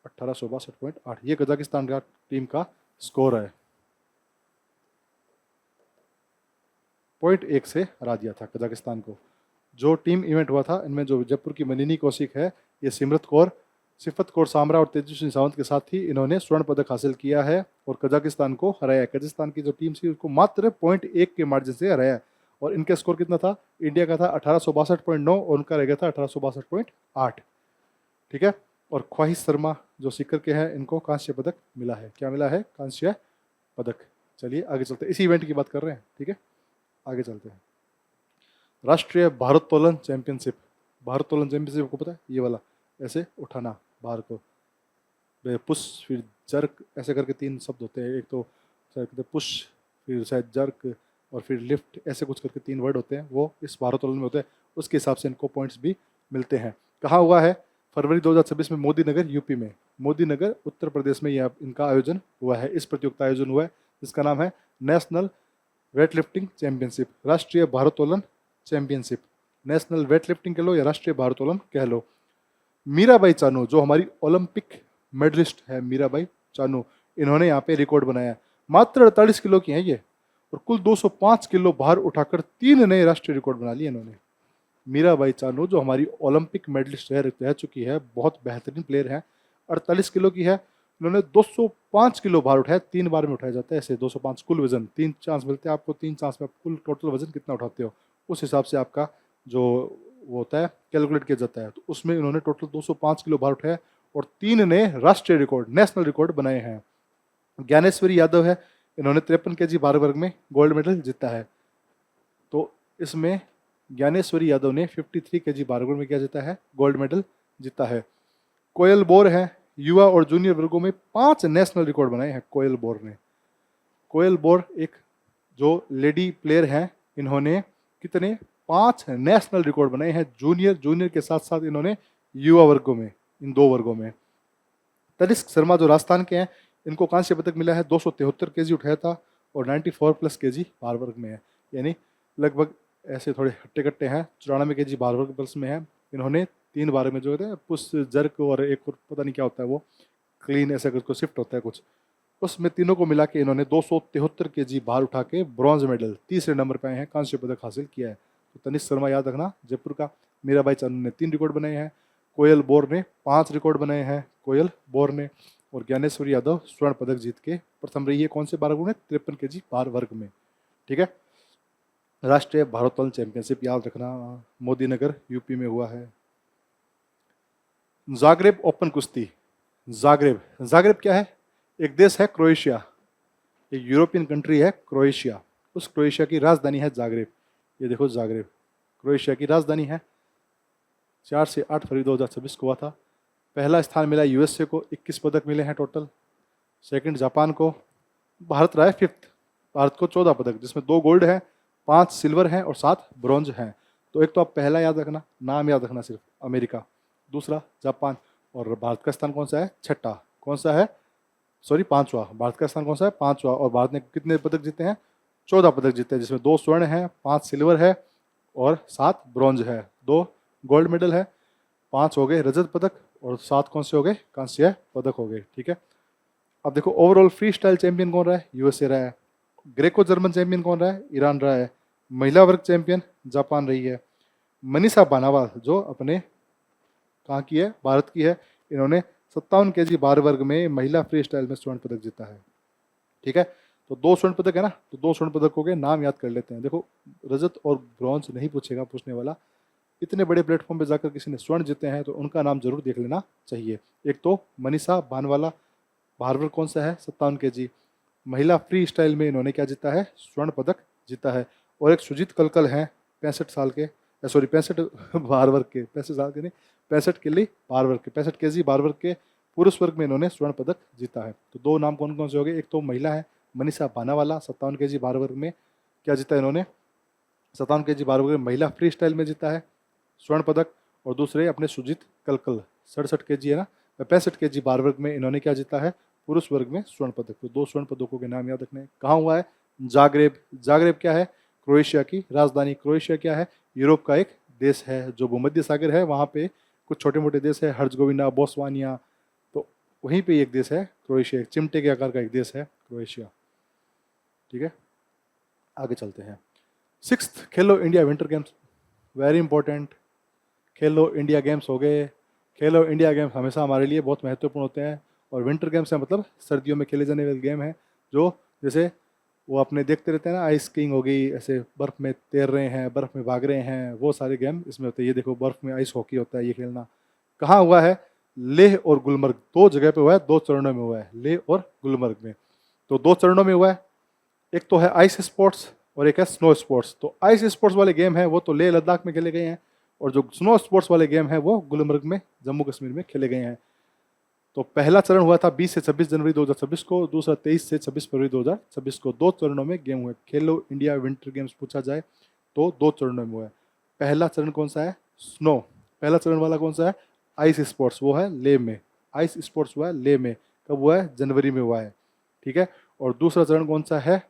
1862.8, ये कजाकिस्तान का टीम का स्कोर है। पॉइंट 1 से हरा दिया था कजाकिस्तान को। जो टीम इवेंट हुआ था इनमें जो जयपुर की मनिनी कौशिक है, ये सिमरत कौर, सिफत कौर सामरा और तेजस्विनी सावंत के साथ ही इन्होंने स्वर्ण पदक हासिल किया है और कजाकिस्तान को हराया। कजाकिस्तान की जो टीम थी उसको मात्र पॉइंट 1 के मार्जिन से हराया। और इनका स्कोर कितना था? इंडिया का था 1862.9 और उनका रह गया था 1862.8। ठीक है। और ख्वाहिश शर्मा जो सीकर के हैं, इनको कांस्य पदक मिला है। क्या मिला है? कांस्य पदक। चलिए आगे चलते हैं, इसी इवेंट की बात कर रहे हैं। ठीक है, आगे चलते हैं। राष्ट्रीय भारोत्तोलन चैंपियनशिप। भारोत्तोलन चैंपियनशिप को पता है? ये वाला ऐसे उठाना भार को, पुश फिर जर्क, ऐसे करके 3 शब्द होते हैं। एक तो शायद पुश, फिर शायद जर्क और फिर लिफ्ट, ऐसे कुछ करके 3 वर्ड होते हैं, वो इस भारोत्तोलन में होते हैं। उसके हिसाब से इनको पॉइंट्स भी मिलते हैं। कहाँ हुआ है? फरवरी 2026 में मोदी नगर यूपी में, मोदी नगर उत्तर प्रदेश में यह इनका आयोजन हुआ है। इस प्रतियोगिता आयोजन हुआ है जिसका नाम है नेशनल वेट लिफ्टिंग चैंपियनशिप, राष्ट्रीय भारोत्तोलन चैंपियनशिप। नेशनल वेट लिफ्टिंग कह लो या राष्ट्रीय भारोत्तोलन कह लो। मीराबाई चानू जो हमारी ओलंपिक मेडलिस्ट है, मीराबाई चानू, इन्होंने यहाँ पे रिकॉर्ड बनाया। मात्र 48 किलो की है ये और कुल 205 किलो भार उठाकर 3 नए राष्ट्रीय रिकॉर्ड बना लिए इन्होंने। मीराबाई चानू जो हमारी ओलंपिक मेडलिस्ट रह चुकी है, बहुत बेहतरीन प्लेयर है, 48 किलो की है। इन्होंने 205 किलो भार उठाया, 3 बार में उठाया जाता है ऐसे 205 कुल वजन। 3 चांस मिलते हैं आपको, 3 चांस में आप कुल टोटल वजन कितना उठाते हो उस हिसाब से आपका जो वो होता है कैलकुलेट किया जाता है। तो उसमें इन्होंने टोटल 205 किलो भार उठाया और 3 नए राष्ट्रीय रिकॉर्ड, नेशनल रिकॉर्ड बनाए हैं। ज्ञानेश्वरी यादव है, इन्होंने 53 केजी भार वर्ग में गोल्ड मेडल जीता है। तो इसमें ज्ञानेश्वरी यादव ने 53 केजी भार वर्ग में क्या जीता है? गोल्ड मेडल जीता है। कोयल बोर है, युवा और जूनियर वर्गों में 5 नेशनल रिकॉर्ड बनाए हैं कोयल बोर ने। कोयल बोर एक जो लेडी प्लेयर हैं, इन्होंने कितने? 5 नेशनल रिकॉर्ड बनाए हैं जूनियर के साथ साथ इन्होंने युवा वर्गों में, इन 2 वर्गों में। तनिष्क शर्मा जो राजस्थान के हैं, इनको कांस्य पदक मिला है। 273 केजी उठाया था और 94 प्लस केजी भार वर्ग में है, यानी लगभग ऐसे थोड़े हट्टे कट्टे हैं। 94 केजी भार वर्ग प्लस में है। इन्होंने 3 बार में जो होता है पुश, जर्क और एक और पता नहीं क्या होता है वो क्लीन, ऐसा कुछ शिफ्ट होता है कुछ, उसमें तीनों को मिला के इन्होंने 273 केजी भार उठा के ब्रॉन्ज मेडल 3रे नंबर पे आए हैं, कांस्य पदक हासिल किया है। तो तनिष्क शर्मा याद रखना जयपुर का। मीराबाई चानू ने 3 रिकॉर्ड बनाए हैं, कोयल बोर ने 5 रिकॉर्ड बनाए हैं, कोयल बोर ने। और ज्ञानेश्वरी यादव स्वर्ण पदक जीत के प्रथम रही है। कौन से भार वर्ग में? 53 केजी भार वर्ग में। ठीक है। राष्ट्रीय भारोत्तोलन चैंपियनशिप याद रखना, मोदी नगर यूपी में हुआ है। जागरेब ओपन कुश्ती। जागरेब क्या है? एक देश है क्रोएशिया, एक यूरोपियन कंट्री है क्रोएशिया। उस क्रोएशिया की राजधानी है जागरेब। ये देखो जागरेब क्रोएशिया की राजधानी है। 4 से 8 फरवरी 2026 को हुआ था। पहला स्थान मिला यूएसए को, 21 पदक मिले हैं टोटल। सेकंड जापान को। भारत रहा है 5th, भारत को 14 पदक, जिसमें 2 गोल्ड हैं, 5 सिल्वर हैं और 7 ब्रॉन्ज हैं। तो एक तो आप पहला याद रखना, नाम याद रखना सिर्फ, अमेरिका। दूसरा जापान। और भारत का स्थान कौन सा है? 6ठा। कौन सा है? सॉरी 5वां। भारत का स्थान कौन सा है? 5वां। और भारत ने कितने पदक जीते हैं? 14 पदक जीते हैं, जिसमें 2 स्वर्ण हैं, 5 सिल्वर है और 7 ब्रॉन्ज है। 2 गोल्ड मेडल है, 5 हो गए रजत पदक और 7 कौन से हो गए? कांस्य पदक हो गए। ठीक है। अब देखो ओवरऑल फ्री स्टाइल चैंपियन कौन रहा है? यूएसए रहा है। ग्रेको जर्मन चैंपियन कौन रहा है? ईरान रहा है। महिला वर्ग चैंपियन जापान रही है। मनीषा बानावाल जो अपने कहाँ की है? भारत की है। इन्होंने 57 केजी भार वर्ग में महिला फ्री स्टाइल में स्वर्ण पदक जीता है। ठीक है। तो 2 स्वर्ण पदक है ना, तो 2 स्वर्ण पदक हो गए। नाम याद कर लेते हैं। देखो रजत और ब्रॉन्ज नहीं पूछेगा पूछने वाला, इतने बड़े प्लेटफॉर्म पे जाकर किसी ने स्वर्ण जीते हैं तो उनका नाम जरूर देख लेना चाहिए। एक तो मनीषा बानवाला, भार वर्ग कौन सा है? 57 केजी। महिला फ्री स्टाइल में इन्होंने क्या जीता है? स्वर्ण पदक जीता है। और एक सुजीत कलकल हैं, 65 साल के, सॉरी 65 भार वर्ग के, 65 साल के नहीं, 65 किलो भार वर्ग के, 65 केजी भार वर्ग के पुरुष वर्ग में इन्होंने स्वर्ण पदक जीता है। तो 2 नाम कौन कौन से हो गए? एक तो महिला है मनीषा बानावाला, 57 केजी भार वर्ग में क्या जीता इन्होंने? 57 केजी भार वर्ग में महिला फ्री स्टाइल में जीता है स्वर्ण पदक। और दूसरे अपने सुजीत कलकल 67 केजी है ना, 65 केजी भार वर्ग में इन्होंने क्या जीता है? पुरुष वर्ग में स्वर्ण पदक। तो 2 स्वर्ण पदकों के नाम याद रखने। कहाँ हुआ है? जागरेब। जागरेब क्या है? क्रोएशिया की राजधानी। क्रोएशिया क्या है? यूरोप का एक देश है जो भूमध्य सागर है, वहाँ पे कुछ छोटे मोटे देश है, हर्जगोविना, बोस्वानिया, तो वहीं पे एक देश है क्रोएशिया, एक चिमटे के आकार का एक देश है क्रोएशिया। ठीक है, आगे चलते हैं। सिक्स्थ, खेलो India winter games, very important. खेलो इंडिया गेम्स हो गए। खेलो इंडिया गेम्स हमेशा हमारे लिए बहुत महत्वपूर्ण होते हैं। और विंटर गेम्स है मतलब सर्दियों में खेले जाने वाले गेम है, जो जैसे वो अपने देखते रहते हैं ना, आइस स्कीइंग हो गई, ऐसे बर्फ़ में तैर रहे हैं, बर्फ़ में भाग रहे हैं, वो सारे गेम इसमें होते हैं। ये देखो बर्फ़ में आइस हॉकी होता है, ये खेलना कहाँ हुआ है? लेह और गुलमर्ग, दो जगह पे हुआ है, दो चरणों में हुआ है, लेह और गुलमर्ग में। तो दो चरणों में हुआ है, एक तो है आइस स्पोर्ट्स और एक है स्नो स्पोर्ट्स। तो आइस स्पोर्ट्स वाले गेम है वो तो लेह लद्दाख में खेले गए हैं, और जो स्नो स्पोर्ट्स वाले गेम है वो गुलमर्ग में, जम्मू कश्मीर में खेले गए हैं। तो पहला चरण हुआ था 20 से 26 जनवरी 2026 को, दूसरा 23 से 26 फरवरी 2026 को। दो चरणों में गेम हुए। खेलो इंडिया विंटर गेम्स पूछा जाए तो दो चरणों में हुआ है। पहला चरण कौन सा है? स्नो। पहला चरण वाला कौन सा है? आइस स्पोर्ट्स, वो है लेह में। आइस स्पोर्ट्स हुआ है लेह में। कब हुआ है? जनवरी में हुआ है, ठीक है। और दूसरा चरण कौन सा है?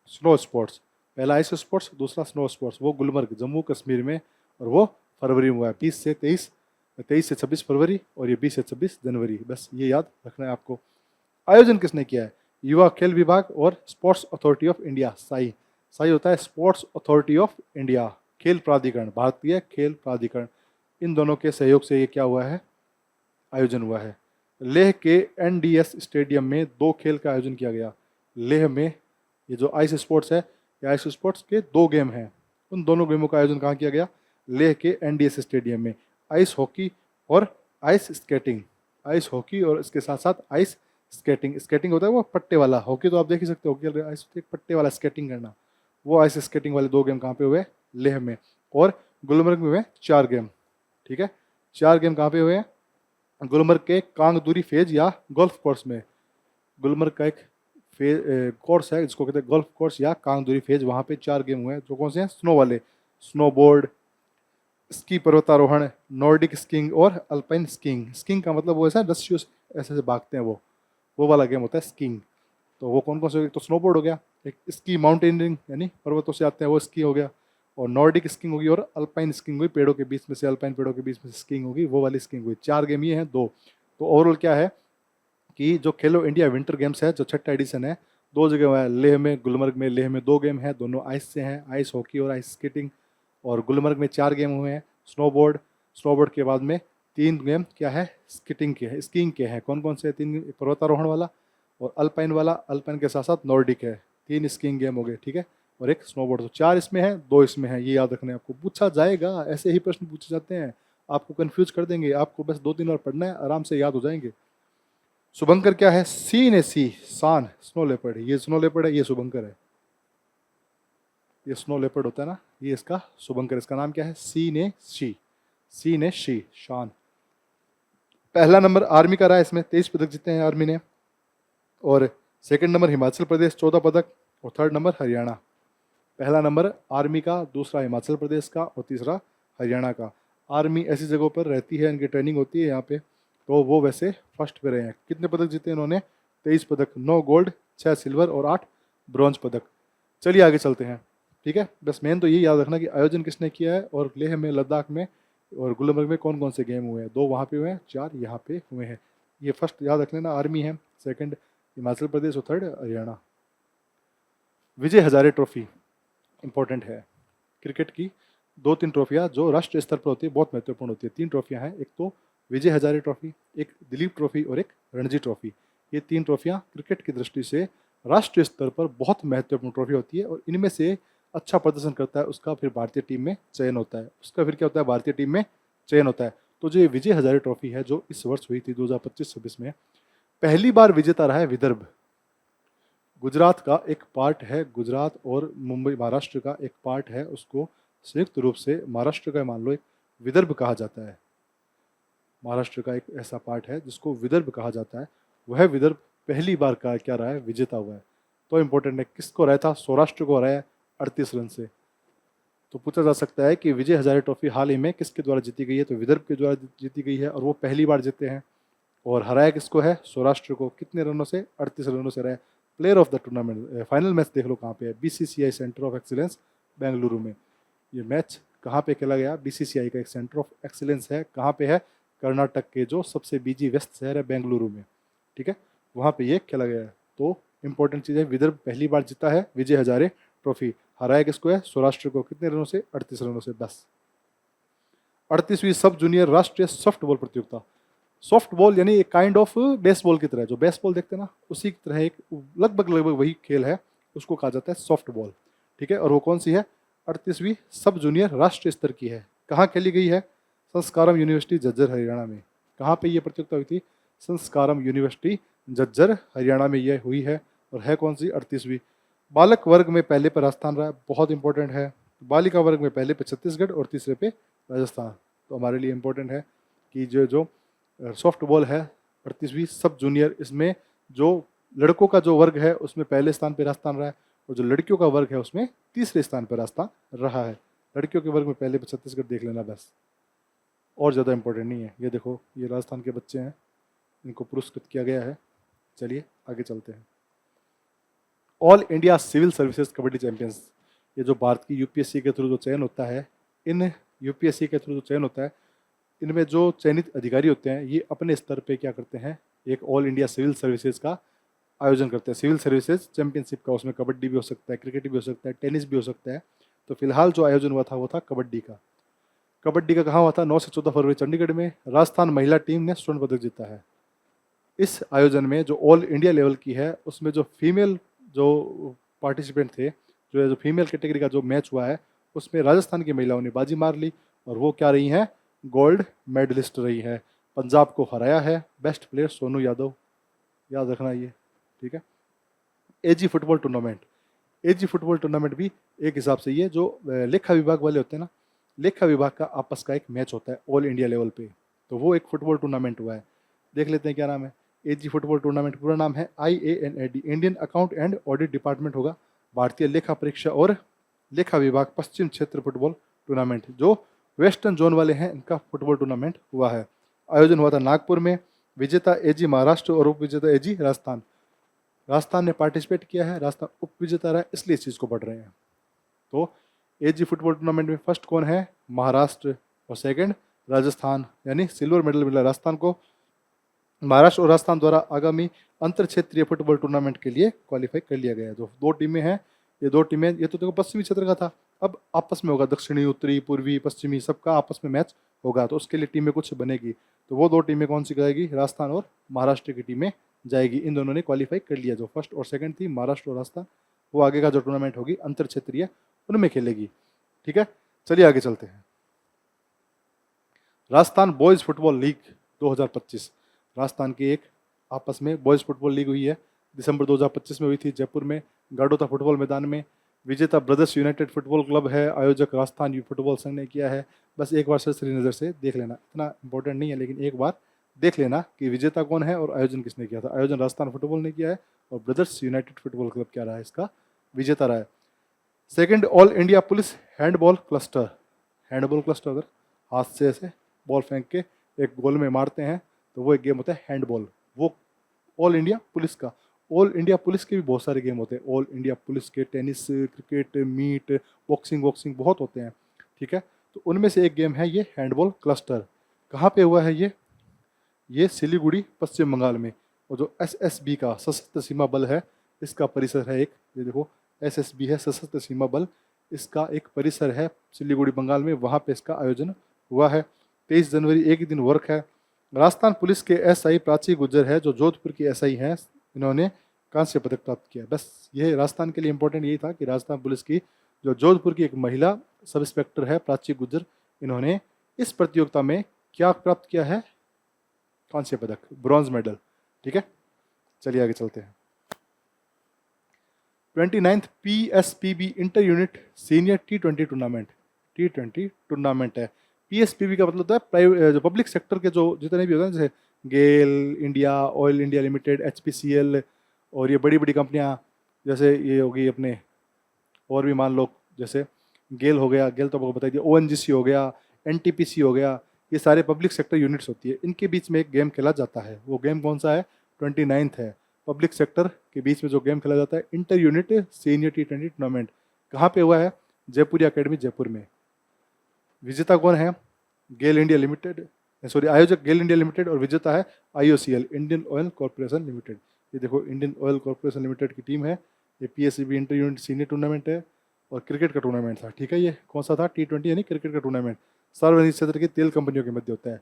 Snow sports. पहला आइस स्पोर्ट्स, दूसरा स्नो स्पोर्ट्स, वो गुलमर्ग जम्मू कश्मीर में, और वो फरवरी में हुआ है, 20 से 23, 23 से 26 फरवरी, और ये 20 से 26 जनवरी। बस ये याद रखना है आपको। आयोजन किसने किया है? युवा खेल विभाग और sports authority of India, Sai. Sai होता है स्पोर्ट्स अथॉरिटी ऑफ इंडिया, खेल प्राधिकरण, भारतीय खेल प्राधिकरण। इन दोनों के सहयोग से ये क्या हुआ है? आयोजन हुआ है। लेह के एनडीएस स्टेडियम में दो खेल का आयोजन किया गया। लेह में ये जो आइस स्पोर्ट्स है, ये आइस स्पोर्ट्स के दो गेम हैं, उन दोनों गेमों का आयोजन कहाँ किया गया? लेह के एनडीएस स्टेडियम में। आइस हॉकी और आइस स्केटिंग। आइस हॉकी और इसके साथ साथ आइस स्केटिंग। स्केटिंग होता है वो पट्टे वाला, हॉकी तो आप देख ही सकते हो, हॉकी आइस पट्टे वाला स्केटिंग करना, वो आइस स्केटिंग वाले दो गेम कहाँ पे हुए? लेह में। और गुलमर्ग में हुए 4 गेम, ठीक है। 4 गेम कहाँ पे हुए हैं? गुलमर्ग के कांगदूरी फेज या गोल्फ कोर्स में। गुलमर्ग का एक कोर्स है जिसको कहते हैं गोल्फ कोर्स या कांगदूरी फेज, वहाँ पे 4 गेम हुए हैं। जो कौन से हैं? स्नो वाले, स्नोबोर्ड, स्की पर्वतारोहण, नॉर्डिक स्कीइंग और अल्पाइन स्कीइंग। स्कीइंग का मतलब वो ऐसा रस्सियों से ऐसे ऐसे भागते हैं, वो वाला गेम होता है स्कीइंग। तो वो कौन कौन से? तो स्नोबोर्ड हो गया, एक स्की माउंटेनियरिंग यानी पर्वतों से आते हैं वो स्की हो गया, और नॉर्डिक स्कीइंग होगी, और अल्पाइन स्कीइंग हुई, पेड़ों के बीच में से, अल्पाइन पेड़ों के बीच में से स्कीइंग होगी, वो वाली स्कीइंग हुई। 4 गेम ये हैं, 2। तो ओवरऑल क्या है कि जो खेलो इंडिया विंटर गेम्स है, जो छठा एडिशन है, 2 जगह हुआ है, लेह में, गुलमर्ग में। लेह में 2 गेम है, दोनों आइस से हैं, आइस हॉकी और आइस स्केटिंग। और गुलमर्ग में 4 गेम हुए हैं, स्नोबोर्ड। स्नोबोर्ड के बाद में 3 गेम क्या है? स्कीटिंग के है, स्कीइंग के हैं। कौन कौन से? 3, पर्वतारोहण वाला और अल्पाइन वाला, अल्पाइन के साथ साथ नॉर्डिक है। 3 स्कीइंग गेम हो गए, ठीक है, और एक स्नोबोर्ड। तो 4 इसमें है, 2 इसमें है, ये याद रखना है आपको। पूछा जाएगा, ऐसे ही प्रश्न पूछे जाते हैं, आपको कंफ्यूज कर देंगे, आपको बस 2-3 बार पढ़ना है, आराम से याद हो जाएंगे। शुभंकर क्या है? सी ने सी, सान, स्नो लेपर्ड। ये स्नो लेपर्ड है, ये शुभंकर है। ये स्नो लेपर्ड होता है ना, ये इसका शुभंकर। इसका नाम क्या है? सी ने शी, सी ने शी, शान। पहला नंबर आर्मी का रहा है, इसमें 23 पदक जीते हैं आर्मी ने। और सेकंड नंबर हिमाचल प्रदेश 14 पदक, और थर्ड नंबर हरियाणा। पहला नंबर आर्मी का, दूसरा हिमाचल प्रदेश का, और तीसरा हरियाणा का। आर्मी ऐसी जगहों पर रहती है, इनकी ट्रेनिंग होती है यहाँ पे, तो वो वैसे फर्स्ट पे रहे हैं। कितने पदक जीते इन्होंने? 23 पदक, 9 गोल्ड, 6 सिल्वर और 8 ब्रॉन्ज पदक। चलिए आगे चलते हैं, ठीक है। बस मेन तो ये याद रखना कि आयोजन किसने किया है, और लेह में, लद्दाख में और गुलमर्ग में कौन कौन से गेम हुए हैं। 2 वहाँ पे हुए हैं, 4 यहाँ पे हुए हैं। ये फर्स्ट याद रख लेना, आर्मी है, सेकंड हिमाचल प्रदेश और third Haryana. Vijay Hazare trophy important है। क्रिकेट की 2-3 ट्रॉफियाँ जो राष्ट्रीय स्तर पर होती है, बहुत महत्वपूर्ण होती है। 3 ट्रॉफियाँ हैं, एक तो विजय हजारे ट्रॉफी, एक दिलीप ट्रॉफी और एक रणजी ट्रॉफी। ये 3 ट्रॉफियाँ क्रिकेट की दृष्टि से राष्ट्रीय स्तर पर बहुत महत्वपूर्ण ट्रॉफी होती है, और इनमें से अच्छा प्रदर्शन करता है उसका फिर भारतीय टीम में चयन होता है। उसका फिर क्या होता है? भारतीय टीम में चयन होता है। तो जो ये विजय हजारे ट्रॉफी है, जो इस वर्ष हुई थी 2025-26 में, पहली बार विजेता रहा है विदर्भ। गुजरात का एक पार्ट है, गुजरात और मुंबई महाराष्ट्र का एक पार्ट है, उसको संयुक्त रूप से महाराष्ट्र का मान लो एक विदर्भ कहा जाता है। महाराष्ट्र का एक ऐसा पार्ट है जिसको विदर्भ कहा जाता है, वह विदर्भ पहली बार का क्या रहा है? विजेता हुआ है। तो इंपॉर्टेंट है, किसको रहा था? सौराष्ट्र को रहा है 38 रन से। तो पूछा जा सकता है कि विजय हजारे ट्रॉफी हाल ही में किसके द्वारा जीती गई है? तो विदर्भ के द्वारा जीती गई है, और वो पहली बार जीते हैं। और हराया किसको है? सौराष्ट्र को। कितने रनों से? 38 रनों से रहा है। Player of the tournament, final match देख लो कहाँ पे है, BCCI centre of excellence Bengaluru में। ये मैच कहाँ पे खेला गया? बीसीसीआई का एक सेंटर ऑफ एक्सीलेंस है, कहाँ पे है? कर्नाटक के जो सबसे बिजी व्यस्त शहर है बेंगलुरु में, ठीक है, वहाँ पे ये खेला गया है। तो इंपॉर्टेंट चीज़ है, विदर्भ पहली बार जीता है विजय हजारे ट्रॉफी। हराया किसको है? सौराष्ट्र को। कितने रनों से? 38 रनों से। बस। 38वीं सब जूनियर राष्ट्रीय सॉफ्टबॉल प्रतियोगिता। सॉफ्ट बॉल यानी एक काइंड ऑफ बेसबॉल की तरह, जो बेसबॉल देखते हैं ना उसी की तरह एक लगभग वही खेल है, उसको कहा जाता है सॉफ्ट बॉल। ठीक है, और वो कौन सी है? 38वीं सब जूनियर राष्ट्रीय स्तर की है। कहाँ खेली गई है? संस्कारम यूनिवर्सिटी झज्जर हरियाणा में। कहाँ पे ये प्रतियोगिता हुई थी? संस्कारम यूनिवर्सिटी झज्जर हरियाणा में यह हुई है। और है कौन सी? 38वीं। बालक वर्ग में पहले पर राजस्थान रहा, बहुत इंपॉर्टेंट है। बालिका वर्ग में पहले पे छत्तीसगढ़ और तीसरे पे राजस्थान। तो हमारे लिए इंपॉर्टेंट है कि जो सॉफ्ट बॉल है 38वीं सब जूनियर, इसमें जो लड़कों का जो वर्ग है उसमें पहले स्थान पर राजस्थान रहा है, और जो लड़कियों का वर्ग है उसमें तीसरे स्थान पर राजस्थान रहा है। लड़कियों के वर्ग में पहले पे छत्तीसगढ़ देख लेना बस, और ज़्यादा इंपॉर्टेंट नहीं है। ये देखो, ये राजस्थान के बच्चे हैं, इनको पुरस्कृत किया गया है। चलिए आगे चलते हैं। All India civil services kabaddi champions, ये जो भारत की यूपीएससी के थ्रू जो चयन होता है, इन यूपीएससी के थ्रू जो चयन होता है, इनमें जो चयनित अधिकारी होते हैं ये अपने स्तर पे क्या करते हैं? एक ऑल इंडिया सिविल सर्विसेज का आयोजन करते हैं, सिविल सर्विसेज चैंपियनशिप का। उसमें कबड्डी भी हो सकता है, क्रिकेट भी हो सकता है, टेनिस भी हो सकता है। तो फिलहाल जो आयोजन हुआ था वो था कबड्डी का। कबड्डी का कहाँ हुआ था? 9 से 14 फरवरी चंडीगढ़ में। राजस्थान महिला टीम ने स्वर्ण पदक जीता है। इस आयोजन में जो ऑल इंडिया लेवल की है उसमें जो फीमेल जो पार्टिसिपेंट थे, जो फीमेल कैटेगरी का जो मैच हुआ है उसमें राजस्थान की महिलाओं ने बाजी मार ली, और वो क्या रही हैं? गोल्ड मेडलिस्ट रही है। पंजाब को हराया है। बेस्ट प्लेयर सोनू यादव, याद रखना ये। ठीक है। एजी फुटबॉल टूर्नामेंट, एजी फुटबॉल टूर्नामेंट भी एक हिसाब से ये जो लेखा विभाग वाले होते हैं ना, लेखा विभाग का आपस का एक मैच होता है ऑल इंडिया लेवल पे, तो वो एक फुटबॉल टूर्नामेंट हुआ है। देख लेते हैं क्या नाम है। एजी फुटबॉल टूर्नामेंट पूरा नाम है IANAD, Indian account and audit department होगा। भारतीय लेखा परीक्षा और लेखा विभाग पश्चिम क्षेत्र फुटबॉल टूर्नामेंट, जो वेस्टर्न जोन वाले हैं, इनका फुटबॉल टूर्नामेंट हुआ है। आयोजन हुआ था नागपुर में। विजेता एजी महाराष्ट्र और उप विजेता एजी राजस्थान। राजस्थान ने पार्टिसिपेट किया है, राजस्थान उप विजेता रहा है, इसलिए इस चीज़ को पढ़ रहे हैं। तो एजी फुटबॉल टूर्नामेंट में फर्स्ट कौन है? महाराष्ट्र, और सेकंड राजस्थान, यानी सिल्वर मेडल मिला राजस्थान को। महाराष्ट्र और राजस्थान द्वारा आगामी अंतर क्षेत्रीय फुटबॉल टूर्नामेंट के लिए क्वालिफाई कर लिया गया है। जो दो टीमें हैं, ये दो टीमें, ये तो देखो पश्चिमी क्षेत्र का था, अब आपस में होगा, दक्षिणी, उत्तरी, पूर्वी, पश्चिमी सबका आपस में मैच होगा, तो उसके लिए टीमें कुछ बनेगी। तो वो दो टीमें कौन सी जाएगी? राजस्थान और महाराष्ट्र की टीमें जाएगी। इन दोनों ने क्वालिफाई कर लिया, जो फर्स्ट और सेकंड थी महाराष्ट्र और राजस्थान, वो आगे का जो टूर्नामेंट होगी अंतर क्षेत्रीय उनमें खेलेगी। ठीक है, चलिए आगे चलते हैं। Rajasthan boys football league 2025, Rajasthan की एक आपस में बॉयज फुटबॉल लीग हुई है, दिसंबर 2025 में हुई थी जयपुर में गाड़ोता फुटबॉल मैदान में। विजेता ब्रदर्स यूनाइटेड फुटबॉल क्लब है, आयोजक राजस्थान यू फुटबॉल संघ ने किया है। बस एक बार सरसरी नज़र से देख लेना, इतना इंपॉर्टेंट नहीं है, लेकिन एक बार देख लेना कि विजेता कौन है और आयोजन किसने किया था। आयोजन राजस्थान फुटबॉल ने किया है, और ब्रदर्स यूनाइटेड फुटबॉल क्लब क्या रहा है? इसका विजेता रहा है। Second, all India police handball cluster. Handball cluster, अगर हाथ से ऐसे बॉल फेंक के एक गोल में मारते हैं तो वो एक गेम होता है हैंडबॉल, वो ऑल इंडिया पुलिस का। ऑल इंडिया पुलिस के भी बहुत सारे गेम होते हैं, ऑल इंडिया पुलिस के टेनिस, क्रिकेट, मीट, बॉक्सिंग बहुत होते हैं। ठीक है, तो उनमें से एक गेम है ये हैंडबॉल क्लस्टर। कहाँ पे हुआ है ये सिलीगुड़ी पश्चिम बंगाल में। और जो SSB का सशस्त्र सीमा बल है, इसका परिसर है एक, ये देखो SSB है सशस्त्र सीमा बल, इसका एक परिसर है सिलीगुड़ी बंगाल में, वहाँ पे इसका आयोजन हुआ है। 23 जनवरी एक ही दिन वर्क है। राजस्थान पुलिस के SI प्राची गुज्जर है, जो जोधपुर की SI हैं, इन्होंने कांस्य पदक प्राप्त किया। बस ये राजस्थान के लिए इंपॉर्टेंट यही था कि राजस्थान पुलिस की जो जोधपुर की एक महिला सब इंस्पेक्टर है प्राची गुज्जर, इन्होंने इस प्रतियोगिता में क्या प्राप्त किया है? कांस्य पदक, ब्रॉन्ज मेडल। ठीक है, चलिए आगे चलते हैं। 29th PSPB inter unit senior T20 tournament, T20 tournament है। PSPB का मतलब होता है प्राइवेट, जो पब्लिक सेक्टर के जो जितने भी होते हैं, जैसे GAIL India, oil India limited, HPCL, और ये बड़ी बड़ी कंपनियां, जैसे ये होगी अपने, और भी मान लो जैसे गेल हो गया, गेल तो आपको बता दिया, ONGC हो गया, NTPC हो गया, ये सारे पब्लिक सेक्टर यूनिट्स होती है। इनके बीच में एक गेम खेला जाता है, वो गेम कौन सा है? 29th है। पब्लिक सेक्टर के बीच में जो गेम खेला जाता है inter unit senior T20 tournament, कहाँ पे हुआ है? जयपुरी अकेडमी जयपुर में। विजेता कौन है? गेल इंडिया लिमिटेड, सॉरी आयोजक गेल इंडिया लिमिटेड, और विजेता है IOCL, Indian oil corporation limited. ये देखो इंडियन ऑयल कॉर्पोरेशन लिमिटेड की टीम है। ये PSPB inter unit senior tournament है, और क्रिकेट का टूर्नामेंट था, ठीक है। ये कौन सा था? T20 यानी क्रिकेट का टूर्नामेंट। सार्वजनिक क्षेत्र की तेल कंपनियों के मध्य होता है।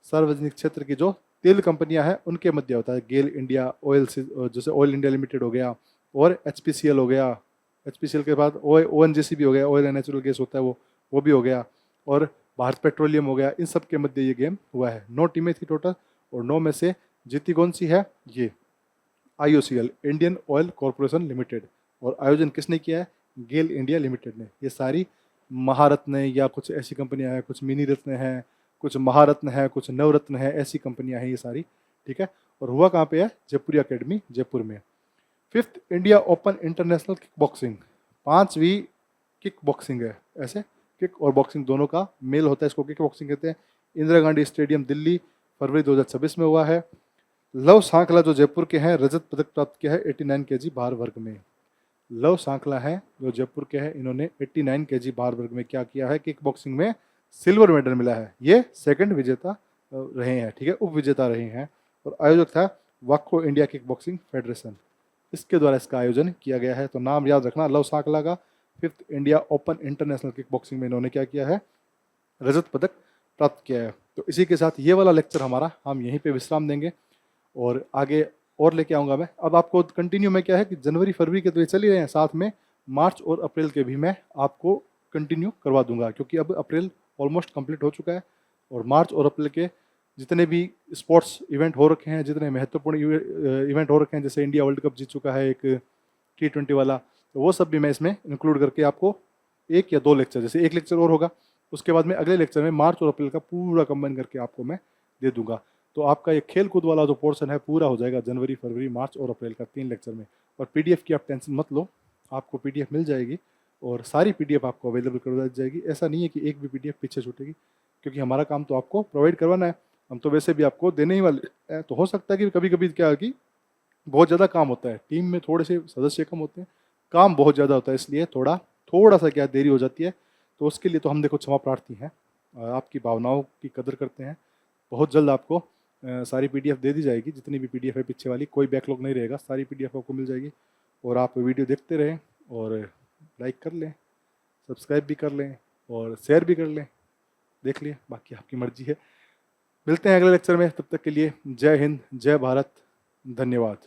सार्वजनिक क्षेत्र की जो तेल कंपनियां हैं उनके मध्य होता है। गेल इंडिया ऑयल, जैसे ऑयल इंडिया लिमिटेड हो गया, और HPCL हो गया। HPCL के बाद ONGC भी हो गया, ऑयल एंड नेचुरल गैस होता है वो भी हो गया, और भारत पेट्रोलियम हो गया। इन सब के मध्य ये गेम हुआ है। 9 टीमें थी टोटल, और 9 में से जीती कौन सी है? ये IOCL, Indian oil corporation limited. और आयोजन किसने किया है? गेल इंडिया लिमिटेड ने। ये सारी महारत्न या कुछ ऐसी कंपनियां हैं, कुछ मिनी रत्न हैं, कुछ महारत्न है, कुछ नवरत्न है, ऐसी कंपनियां हैं ये सारी, ठीक है। और हुआ कहाँ पे है? जयपुरी अकेडमी जयपुर में। 5th India open international kick boxing, 5वीं किक बॉक्सिंग है। ऐसे किक और बॉक्सिंग दोनों का मेल होता है, इसको किक बॉक्सिंग कहते हैं। इंदिरा गांधी स्टेडियम दिल्ली, फरवरी 2026 में हुआ है। लव सांकला जो जयपुर के हैं, रजत पदक प्राप्त किया है 89 kg भार वर्ग में। लव सांकला हैं जो जयपुर के हैं, इन्होंने 89 kg भार वर्ग में क्या किया है? किक बॉक्सिंग में सिल्वर मेडल मिला है। ये सेकंड विजेता रहे हैं, ठीक है, उप विजेता रहे हैं। और आयोजक था वाको इंडिया किक बॉक्सिंग फेडरेशन, इसके द्वारा इसका आयोजन किया गया है। तो नाम याद रखना लव सांकला का। 5th India open international kick boxing में इन्होंने क्या किया है? रजत पदक प्राप्त किया है। तो इसी के साथ ये वाला लेक्चर हमारा हम यहीं पे विश्राम देंगे, और आगे और लेके आऊँगा मैं। अब आपको कंटिन्यू में क्या है कि जनवरी फरवरी के तो ये चल ही रहे हैं, साथ में मार्च और अप्रैल के भी मैं आपको कंटिन्यू करवा दूंगा, क्योंकि अब अप्रैल ऑलमोस्ट कंप्लीट हो चुका है। और मार्च और अप्रैल के जितने भी स्पोर्ट्स इवेंट हो रखे हैं, जितने महत्वपूर्ण इवेंट हो रखे हैं, जैसे इंडिया वर्ल्ड कप जीत चुका है एक T20 वाला, तो वो सब भी मैं इसमें इंक्लूड करके आपको 1 या 2 लेक्चर, जैसे 1 लेक्चर और होगा, उसके बाद में अगले लेक्चर में मार्च और अप्रैल का पूरा कंबाइन करके आपको मैं दे दूंगा। तो आपका ये खेल कूद वाला जो पोर्शन है पूरा हो जाएगा जनवरी फरवरी मार्च और अप्रैल का 3 लेक्चर में। और PDF की आप टेंशन मत लो, आपको PDF मिल जाएगी, और सारी PDF आपको अवेलेबल करवा दी जाएगी। ऐसा नहीं है कि एक भी PDF पीछे छूटेगी, क्योंकि हमारा काम तो आपको प्रोवाइड करवाना है, हम तो वैसे भी आपको देने ही वाले हैं। तो हो सकता है कि कभी कभी क्या है कि बहुत ज़्यादा काम होता है, टीम में थोड़े से सदस्य कम होते हैं, काम बहुत ज़्यादा होता है, इसलिए थोड़ा सा क्या देरी हो जाती है। तो उसके लिए तो हम देखो क्षमा प्रार्थी हैं, आपकी भावनाओं की कदर करते हैं। बहुत जल्द आपको सारी PDF दे दी जाएगी, जितनी भी PDF है पीछे वाली, कोई बैकलॉग नहीं रहेगा, सारी PDF आपको मिल जाएगी। और आप वीडियो देखते रहें, और लाइक कर लें, सब्सक्राइब भी कर लें, और शेयर भी कर लें, देख लिए, बाकी आपकी मर्जी है। मिलते हैं अगले लेक्चर में, तब तक के लिए जय हिंद, जय भारत, धन्यवाद।